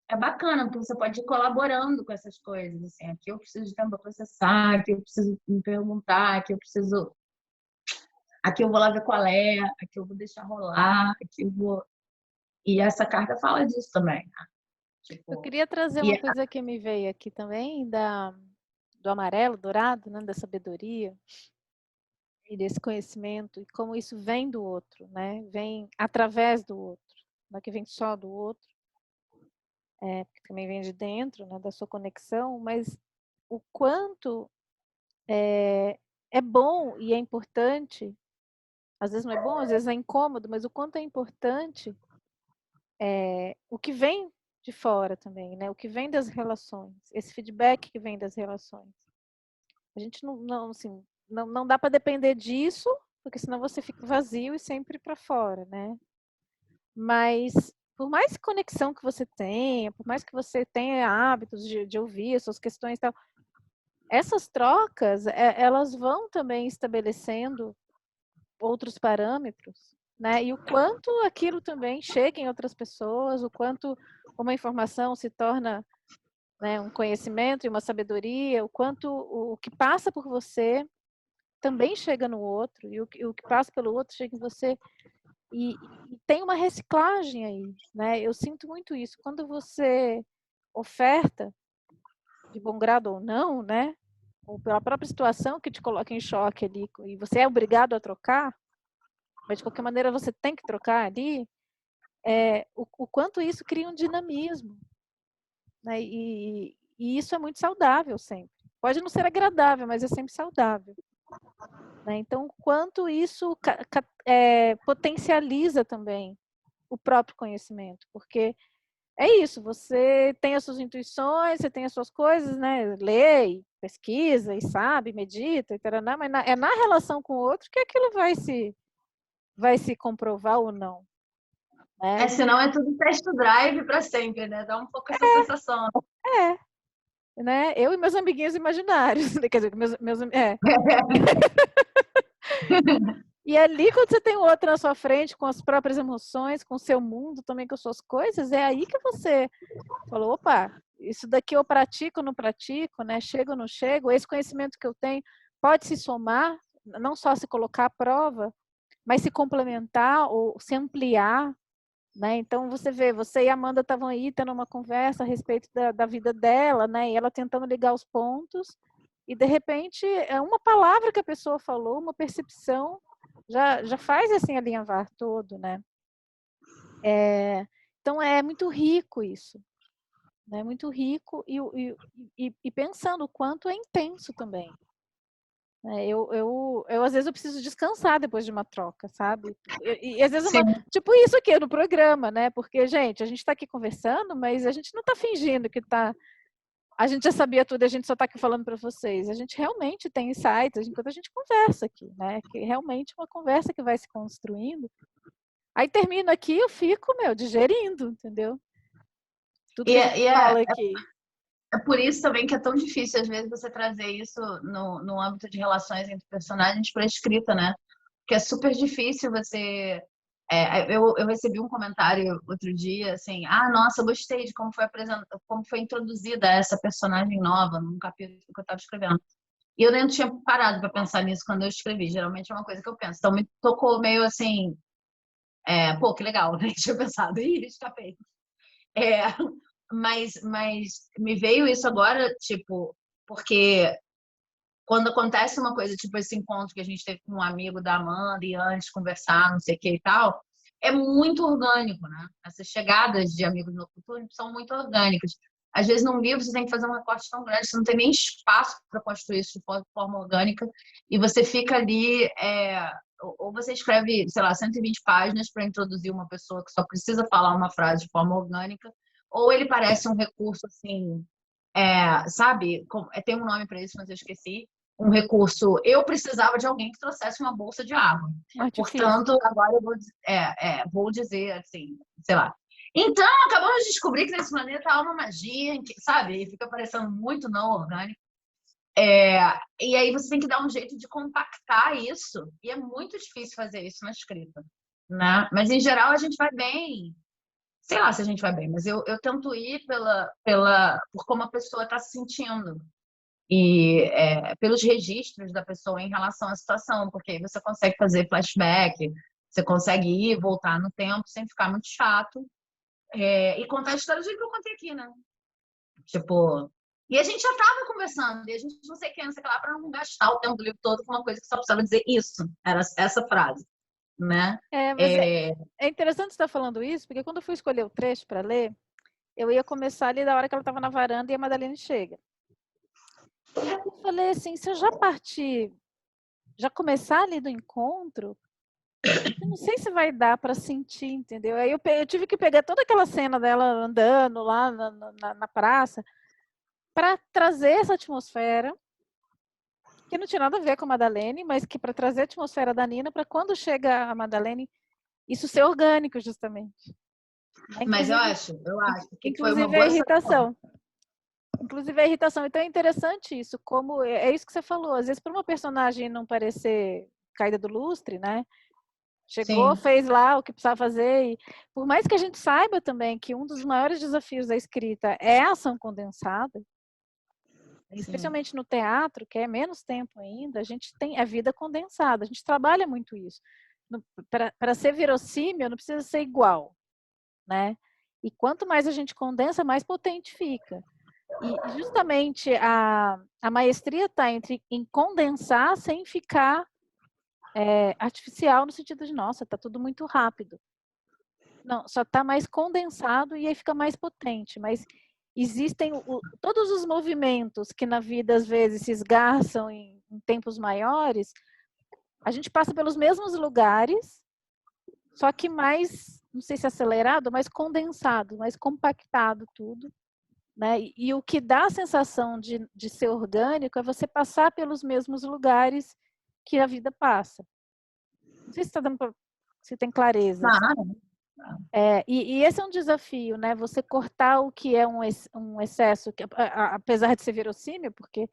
É bacana, porque você pode ir colaborando com essas coisas. Assim, aqui eu preciso de tempo para processar, aqui eu preciso me perguntar, aqui eu preciso. Aqui eu vou lá ver qual é, aqui eu vou deixar rolar, aqui eu vou. E essa carta fala disso também. Né? Eu Tipo, queria trazer e uma coisa que me veio aqui também, do amarelo, dourado, né, da sabedoria e desse conhecimento, e como isso vem do outro, né? Vem através do outro, não é que vem só do outro, porque também vem de dentro, né, da sua conexão, mas o quanto é bom e é importante, às vezes não é bom, às vezes é incômodo, mas o quanto é importante o que vem de fora também, né? O que vem das relações, esse feedback que vem das relações. A gente assim, não dá para depender disso, porque senão você fica vazio e sempre para fora, né? Mas por mais conexão que você tenha, por mais que você tenha hábitos de ouvir as suas questões e tal, essas trocas, elas vão também estabelecendo outros parâmetros, né? E o quanto aquilo também chega em outras pessoas, o quanto uma informação se torna, né, um conhecimento e uma sabedoria, o quanto o que passa por você também chega no outro, e o que passa pelo outro chega em você, e tem uma reciclagem aí, né? Eu sinto muito isso. Quando você oferta, de bom grado ou não, né? Ou pela própria situação que te coloca em choque ali, e você é obrigado a trocar, mas de qualquer maneira você tem que trocar ali, o quanto isso cria um dinamismo, né? E isso é muito saudável sempre. Pode não ser agradável, mas é sempre saudável. Né? Então, o quanto isso potencializa também o próprio conhecimento, porque é isso, você tem as suas intuições, você tem as suas coisas, né? Lê, pesquisa e sabe, medita, mas é na relação com o outro que aquilo vai se comprovar ou não. Né? senão é tudo test drive para sempre, né? Dá um pouco essa sensação. Né? Eu e meus amiguinhos imaginários, quer dizer, E ali, quando você tem o outro na sua frente, com as próprias emoções, com o seu mundo, também com as suas coisas, é aí que você falou, opa, isso daqui eu pratico ou não pratico, né? Chego ou não chego, esse conhecimento que eu tenho pode se somar, não só se colocar à prova, mas se complementar ou se ampliar, né? Então você vê, você e a Amanda estavam aí tendo uma conversa a respeito da vida dela, né? E ela tentando ligar os pontos, e de repente é uma palavra que a pessoa falou, uma percepção, já faz assim alinhavar todo, né? Então é muito rico isso, né? Muito rico e pensando o quanto é intenso também. Eu às vezes eu preciso descansar depois de uma troca, sabe? E às vezes tipo isso aqui no programa, né? Porque, gente, a gente está aqui conversando, mas a gente não está fingindo que a gente já sabia tudo, a gente só está aqui falando para vocês. A gente realmente tem insights enquanto a gente conversa aqui, né? Que realmente é uma conversa que vai se construindo. Aí termina aqui, eu fico, digerindo, entendeu? Tudo que a gente fala aqui. É por isso também que é tão difícil, às vezes, você trazer isso no âmbito de relações entre personagens para escrita, né? Porque é super difícil você. Eu recebi um comentário outro dia, assim, nossa, gostei de como foi introduzida essa personagem nova num capítulo que eu estava escrevendo. E eu nem tinha parado para pensar nisso quando eu escrevi, geralmente é uma coisa que eu penso. Então me tocou meio assim, pô, que legal, né? Tinha pensado, escapei. É, mas me veio isso agora, tipo, porque quando acontece uma coisa, tipo esse encontro que a gente teve com um amigo da Amanda e antes conversar, não sei o que e tal, é muito orgânico, né? Essas chegadas de amigos no futuro são muito orgânicas. Às vezes, num livro, você tem que fazer um recorte tão grande, você não tem nem espaço para construir isso de forma orgânica, e você fica ali, ou você escreve, sei lá, 120 páginas para introduzir uma pessoa que só precisa falar uma frase de forma orgânica, ou ele parece um recurso, assim, sabe? Tem um nome para isso, mas eu esqueci. Um recurso. Eu precisava de alguém que trouxesse uma bolsa de água. Um artifício. Portanto, agora eu vou dizer assim, sei lá. Então, acabamos de descobrir que nesse planeta há uma magia, sabe? E fica parecendo muito não orgânico. E aí você tem que dar um jeito de compactar isso. E é muito difícil fazer isso na escrita, né? Mas, em geral, a gente vai bem. Sei lá se a gente vai bem, mas eu tento ir por como a pessoa está se sentindo e pelos registros da pessoa em relação à situação, porque aí você consegue fazer flashback, você consegue ir e voltar no tempo sem ficar muito chato, e contar a história do jeito que eu contei aqui, né? Tipo, e a gente já estava conversando, e a gente não sei o que, não sei o que lá, para não gastar o tempo do livro todo com uma coisa que só precisava dizer isso, era essa frase, né? Mas é interessante você estar falando isso, porque quando eu fui escolher o trecho para ler, eu ia começar ali da hora que ela estava na varanda e a Madalena chega. Eu falei assim, se eu já partir, já começar ali do encontro, eu não sei se vai dar para sentir, entendeu? Aí eu tive que pegar toda aquela cena dela andando lá na praça para trazer essa atmosfera, que não tinha nada a ver com a Madalene, mas que para trazer a atmosfera da Nina, para quando chega a Madalene, isso ser orgânico, justamente. Mas eu acho que foi uma Inclusive boa a irritação. Inclusive a irritação. Então é interessante isso, como é isso que você falou. Às vezes, para uma personagem não parecer caída do lustre, né? Chegou, Sim. fez lá o que precisava fazer. E por mais que a gente saiba também que um dos maiores desafios da escrita é a ação condensada, especialmente no teatro, que é menos tempo ainda, a gente tem a vida condensada. A gente trabalha muito isso. Para ser verossímil, não precisa ser igual, né? E quanto mais a gente condensa, mais potente fica. E justamente a maestria está em condensar sem ficar artificial no sentido de, nossa, está tudo muito rápido. Não, só está mais condensado e aí fica mais potente. Mas existem todos os movimentos que na vida às vezes se esgarçam em tempos maiores, a gente passa pelos mesmos lugares, só que mais, não sei se acelerado, mais condensado, mais compactado tudo. Né? E o que dá a sensação de ser orgânico é você passar pelos mesmos lugares que a vida passa. Não sei se está dando para se tem clareza. Assim. E esse é um desafio, né? Você cortar o que é um excesso, que, apesar de ser verossímil, porque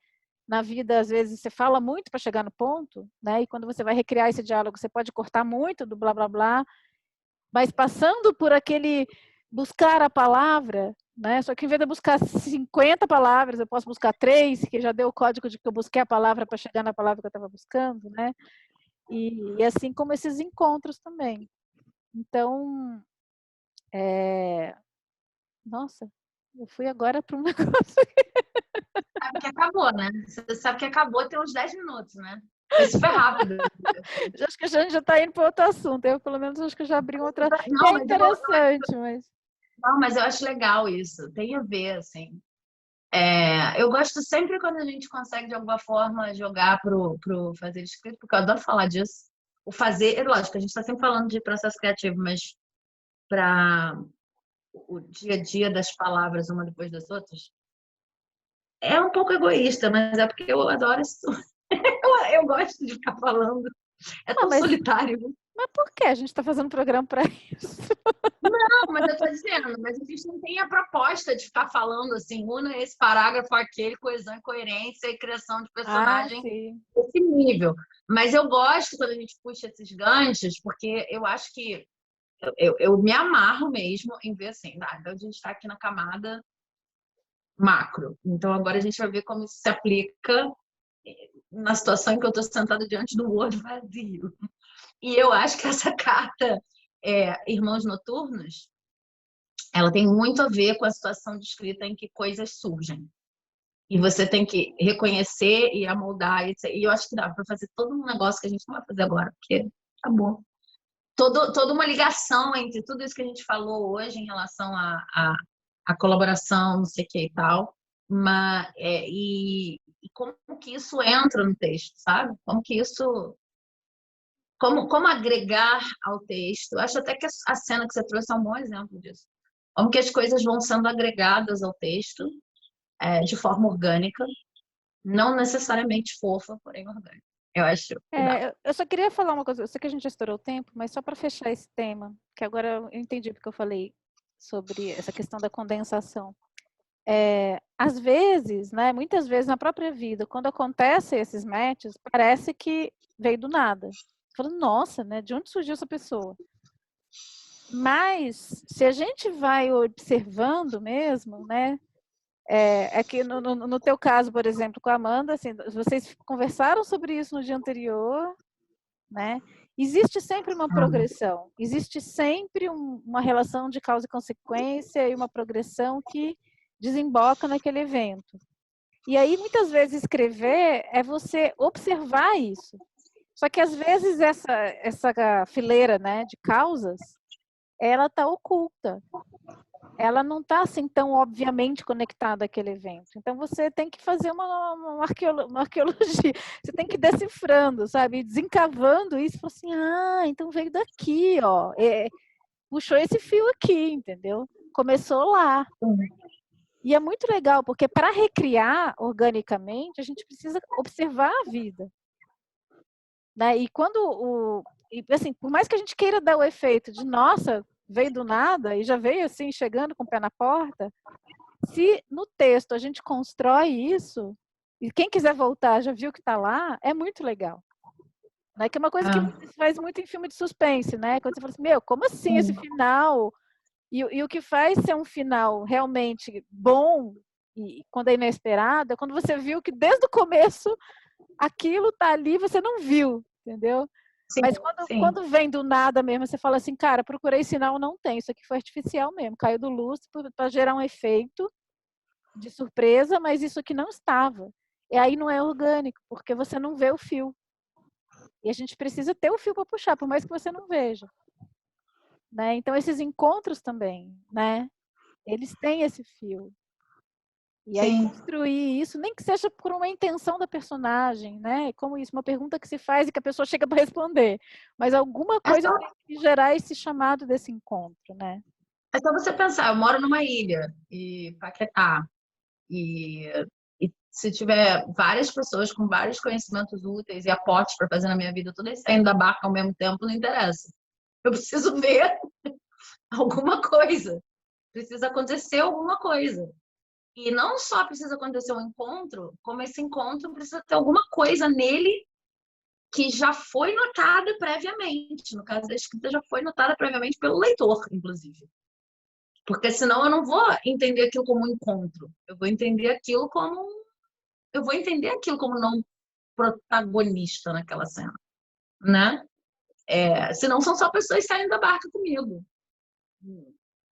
na vida às vezes você fala muito para chegar no ponto, né? E quando você vai recriar esse diálogo, você pode cortar muito do blá blá blá, mas passando por aquele buscar a palavra, né? Só que em vez de eu buscar 50 palavras, eu posso buscar 3, que já deu o código de que eu busquei a palavra para chegar na palavra que eu estava buscando, né? E assim como esses encontros também. Então, nossa, eu fui agora para um negócio. Sabe que acabou, né? Você sabe que acabou tem uns 10 minutos, né? Foi super rápido. Acho que a gente já está indo para outro assunto. Eu, pelo menos, acho que eu já abri outra. Não, É mas interessante, mas. Não, mas eu acho legal isso. Tem a ver, assim. Eu gosto sempre quando a gente consegue, de alguma forma, jogar pro fazer escrito, porque eu adoro falar disso. O fazer, é lógico, a gente está sempre falando de processo criativo, mas para o dia a dia das palavras uma depois das outras, é um pouco egoísta, mas é porque eu adoro isso. Eu gosto de ficar falando. É tão solitário. Mas por que a gente está fazendo um programa para isso? Não, mas eu estou dizendo, mas a gente não tem a proposta de ficar falando assim, una esse parágrafo aquele, coesão e coerência e criação de personagem desse nível. Mas eu gosto quando a gente puxa esses ganchos, porque eu acho que eu me amarro mesmo em ver assim, então a gente está aqui na camada macro. Então agora a gente vai ver como isso se aplica na situação em que eu estou sentada diante do Word vazio. E eu acho que essa carta, Irmãos Noturnos, ela tem muito a ver com a situação de escrita em que coisas surgem. E você tem que reconhecer e amoldar. E eu acho que dá para fazer todo um negócio que a gente não vai fazer agora, porque acabou. Toda uma ligação entre tudo isso que a gente falou hoje em relação à colaboração, não sei o que e tal, e como que isso entra no texto, sabe? Como que isso. Como agregar ao texto. Eu acho até que a cena que você trouxe é um bom exemplo disso. Como que as coisas vão sendo agregadas ao texto de forma orgânica, não necessariamente fofa, porém orgânica. Eu acho que dá. Eu só queria falar uma coisa, eu sei que a gente já estourou o tempo, mas só para fechar esse tema, que agora eu entendi porque eu falei sobre essa questão da condensação. Às vezes, né, muitas vezes na própria vida, quando acontecem esses matches, parece que veio do nada. Falando, nossa, né, de onde surgiu essa pessoa? Mas, se a gente vai observando mesmo, né, que no teu caso, por exemplo, com a Amanda, assim, vocês conversaram sobre isso no dia anterior, né? Existe sempre uma progressão, existe sempre uma relação de causa e consequência e uma progressão que desemboca naquele evento. E aí, muitas vezes, escrever é você observar isso. Só que, às vezes, essa fileira, né, de causas, ela está oculta. Ela não está assim tão obviamente conectada àquele evento. Então você tem que fazer uma arqueologia, você tem que ir decifrando, sabe? Desencavando isso, assim, então veio daqui, ó. Puxou esse fio aqui, entendeu? Começou lá. E é muito legal, porque para recriar organicamente, a gente precisa observar a vida. Né? E assim, por mais que a gente queira dar o efeito de, nossa, veio do nada e já veio assim, chegando com o pé na porta, se no texto a gente constrói isso, e quem quiser voltar já viu que está lá, é muito legal. Né? Que é uma coisa que se faz muito em filme de suspense, né? Quando você fala assim, meu, como assim esse final? E o que faz ser um final realmente bom, e quando é inesperado, é quando você viu que desde o começo aquilo tá ali e você não viu, entendeu? Sim, Mas sim. quando vem do nada mesmo, você fala assim, cara, procurei sinal, não tem. Isso aqui foi artificial mesmo, caiu do lustre para gerar um efeito de surpresa, mas isso aqui não estava. E aí não é orgânico, porque você não vê o fio. E a gente precisa ter o fio para puxar, por mais que você não veja. Né? Então, esses encontros também, né? Eles têm esse fio. E aí Sim. construir isso, nem que seja por uma intenção da personagem, né? Como isso, uma pergunta que se faz e que a pessoa chega para responder. Mas alguma coisa tem que gerar esse chamado desse encontro, né? É só você pensar, eu moro numa ilha, e Paquetá, e se tiver várias pessoas com vários conhecimentos úteis e aportes para fazer na minha vida, todas saindo da barca ao mesmo tempo, não interessa. Eu preciso ver alguma coisa. Precisa acontecer alguma coisa. E não só precisa acontecer um encontro, como esse encontro precisa ter alguma coisa nele que já foi notada previamente. No caso da escrita, já foi notada previamente pelo leitor, inclusive. Porque senão eu não vou entender aquilo como um encontro. Eu vou entender aquilo como não protagonista naquela cena, né? Senão são só pessoas saindo da barca comigo.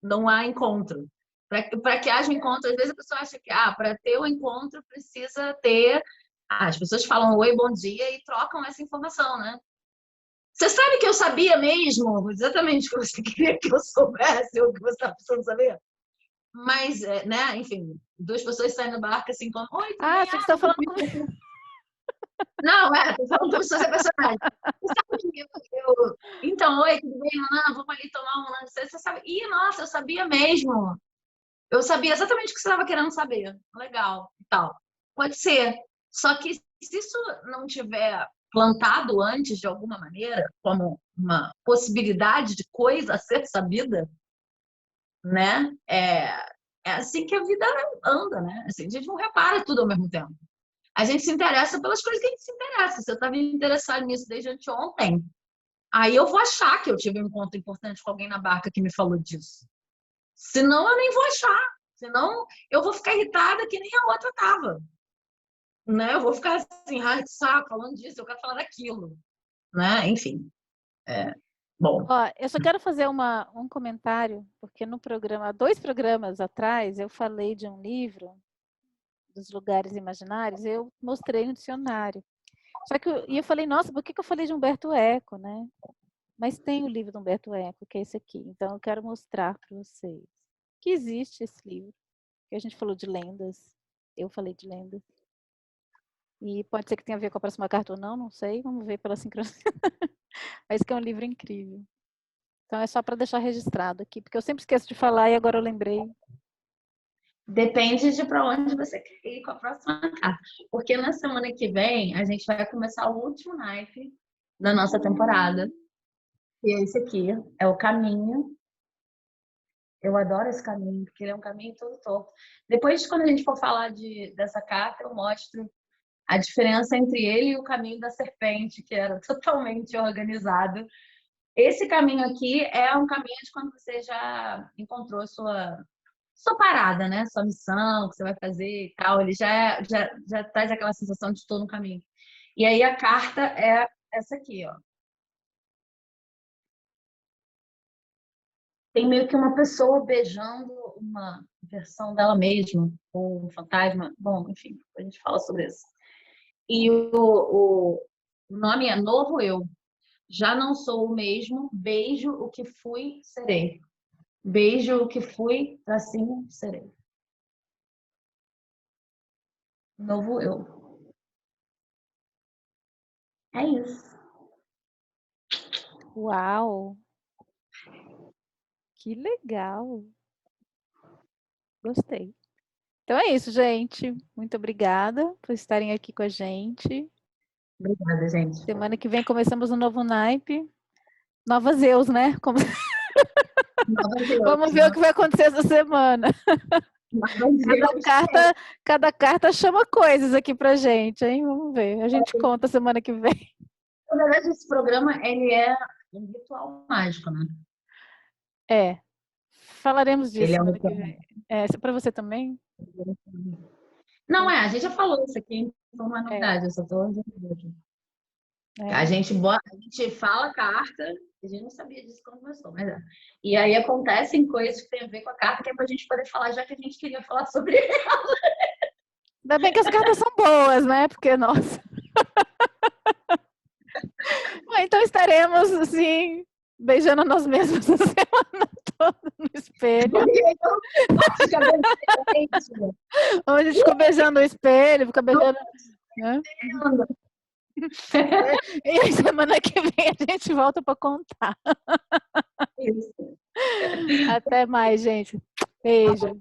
Não há encontro. Para que haja encontro, às vezes a pessoa acha que para ter o encontro precisa ter. As pessoas falam oi, bom dia e trocam essa informação, né? Você sabe que eu sabia mesmo exatamente o que você queria que eu soubesse ou o que você estava precisando saber? Mas, né, enfim, duas pessoas saem da barca assim, como, oi, tudo bem? Você está falando com... Não, tô falando como se fosse personagem. Você sabe que Então, oi, tudo bem? Não, vamos ali tomar um... Você sabe... Ih, nossa, eu sabia mesmo. Eu sabia exatamente o que você estava querendo saber. Legal, e tal. Pode ser. Só que se isso não tiver plantado antes de alguma maneira, como uma possibilidade de coisa a ser sabida, né? É assim que a vida anda, né? Assim, a gente não repara tudo ao mesmo tempo. A gente se interessa pelas coisas que a gente se interessa. Se eu estava interessado nisso desde anteontem, aí eu vou achar que eu tive um encontro importante com alguém na barca que me falou disso. Senão eu nem vou achar. Senão eu vou ficar irritada que nem a outra tava. Né? Eu vou ficar assim, ai, que saco, falando disso, eu quero falar daquilo. Né? Enfim. Bom. Ó, eu só quero fazer um comentário, porque no programa, 2 programas atrás, eu falei de um livro dos lugares imaginários, eu mostrei um dicionário. Só que eu falei, nossa, por que eu falei de Humberto Eco, né? Mas tem o livro do Humberto Eco, que é esse aqui. Então, eu quero mostrar para vocês que existe esse livro. Que a gente falou de lendas. Eu falei de lendas. E pode ser que tenha a ver com a próxima carta ou não, não sei. Vamos ver pela sincronia. Mas que é um livro incrível. Então, é só para deixar registrado aqui, porque eu sempre esqueço de falar e agora eu lembrei. Depende de para onde você quer ir com a próxima carta. Porque na semana que vem, a gente vai começar o último naipe da nossa temporada. E esse aqui é o caminho. Eu adoro esse caminho, porque ele é um caminho todo torto. Depois, quando a gente for falar dessa carta, eu mostro a diferença entre ele e o caminho da serpente, que era totalmente organizado. Esse caminho aqui é um caminho de quando você já encontrou sua parada, né? Sua missão, que você vai fazer e tal. Ele já traz aquela sensação de estou no caminho. E aí a carta é essa aqui, ó. Tem meio que uma pessoa beijando uma versão dela mesma, ou um fantasma. Bom, enfim, a gente fala sobre isso. E o nome é Novo Eu. Já não sou o mesmo, beijo o que fui, serei. Beijo o que fui, assim serei. Novo eu. É isso. Uau! Que legal! Gostei. Então é isso, gente. Muito obrigada por estarem aqui com a gente. Obrigada, gente. Semana que vem começamos um novo naipe. Novas eus, né? Vamos ver o que vai acontecer essa semana. Cada carta chama coisas aqui pra gente, hein? Vamos ver. A gente conta semana que vem. Na verdade, esse programa ele é um ritual mágico, né? É. Falaremos disso Ele é semana que vem. É, para você também? Não, a gente já falou isso aqui, não é uma novidade, eu só estou dizendo aqui. A gente fala a carta, a gente não sabia disso quando começou, mas é. E aí acontecem coisas que tem a ver com a carta, que é pra gente poder falar, já que a gente queria falar sobre ela. Ainda bem que as cartas são boas, né? Porque, nossa. Então estaremos, assim, beijando nós mesmos a semana toda no espelho. A gente ficou beijando o espelho, fica beijando. Né? E aí, semana que vem a gente volta para contar. Isso. Até mais, gente. Beijo.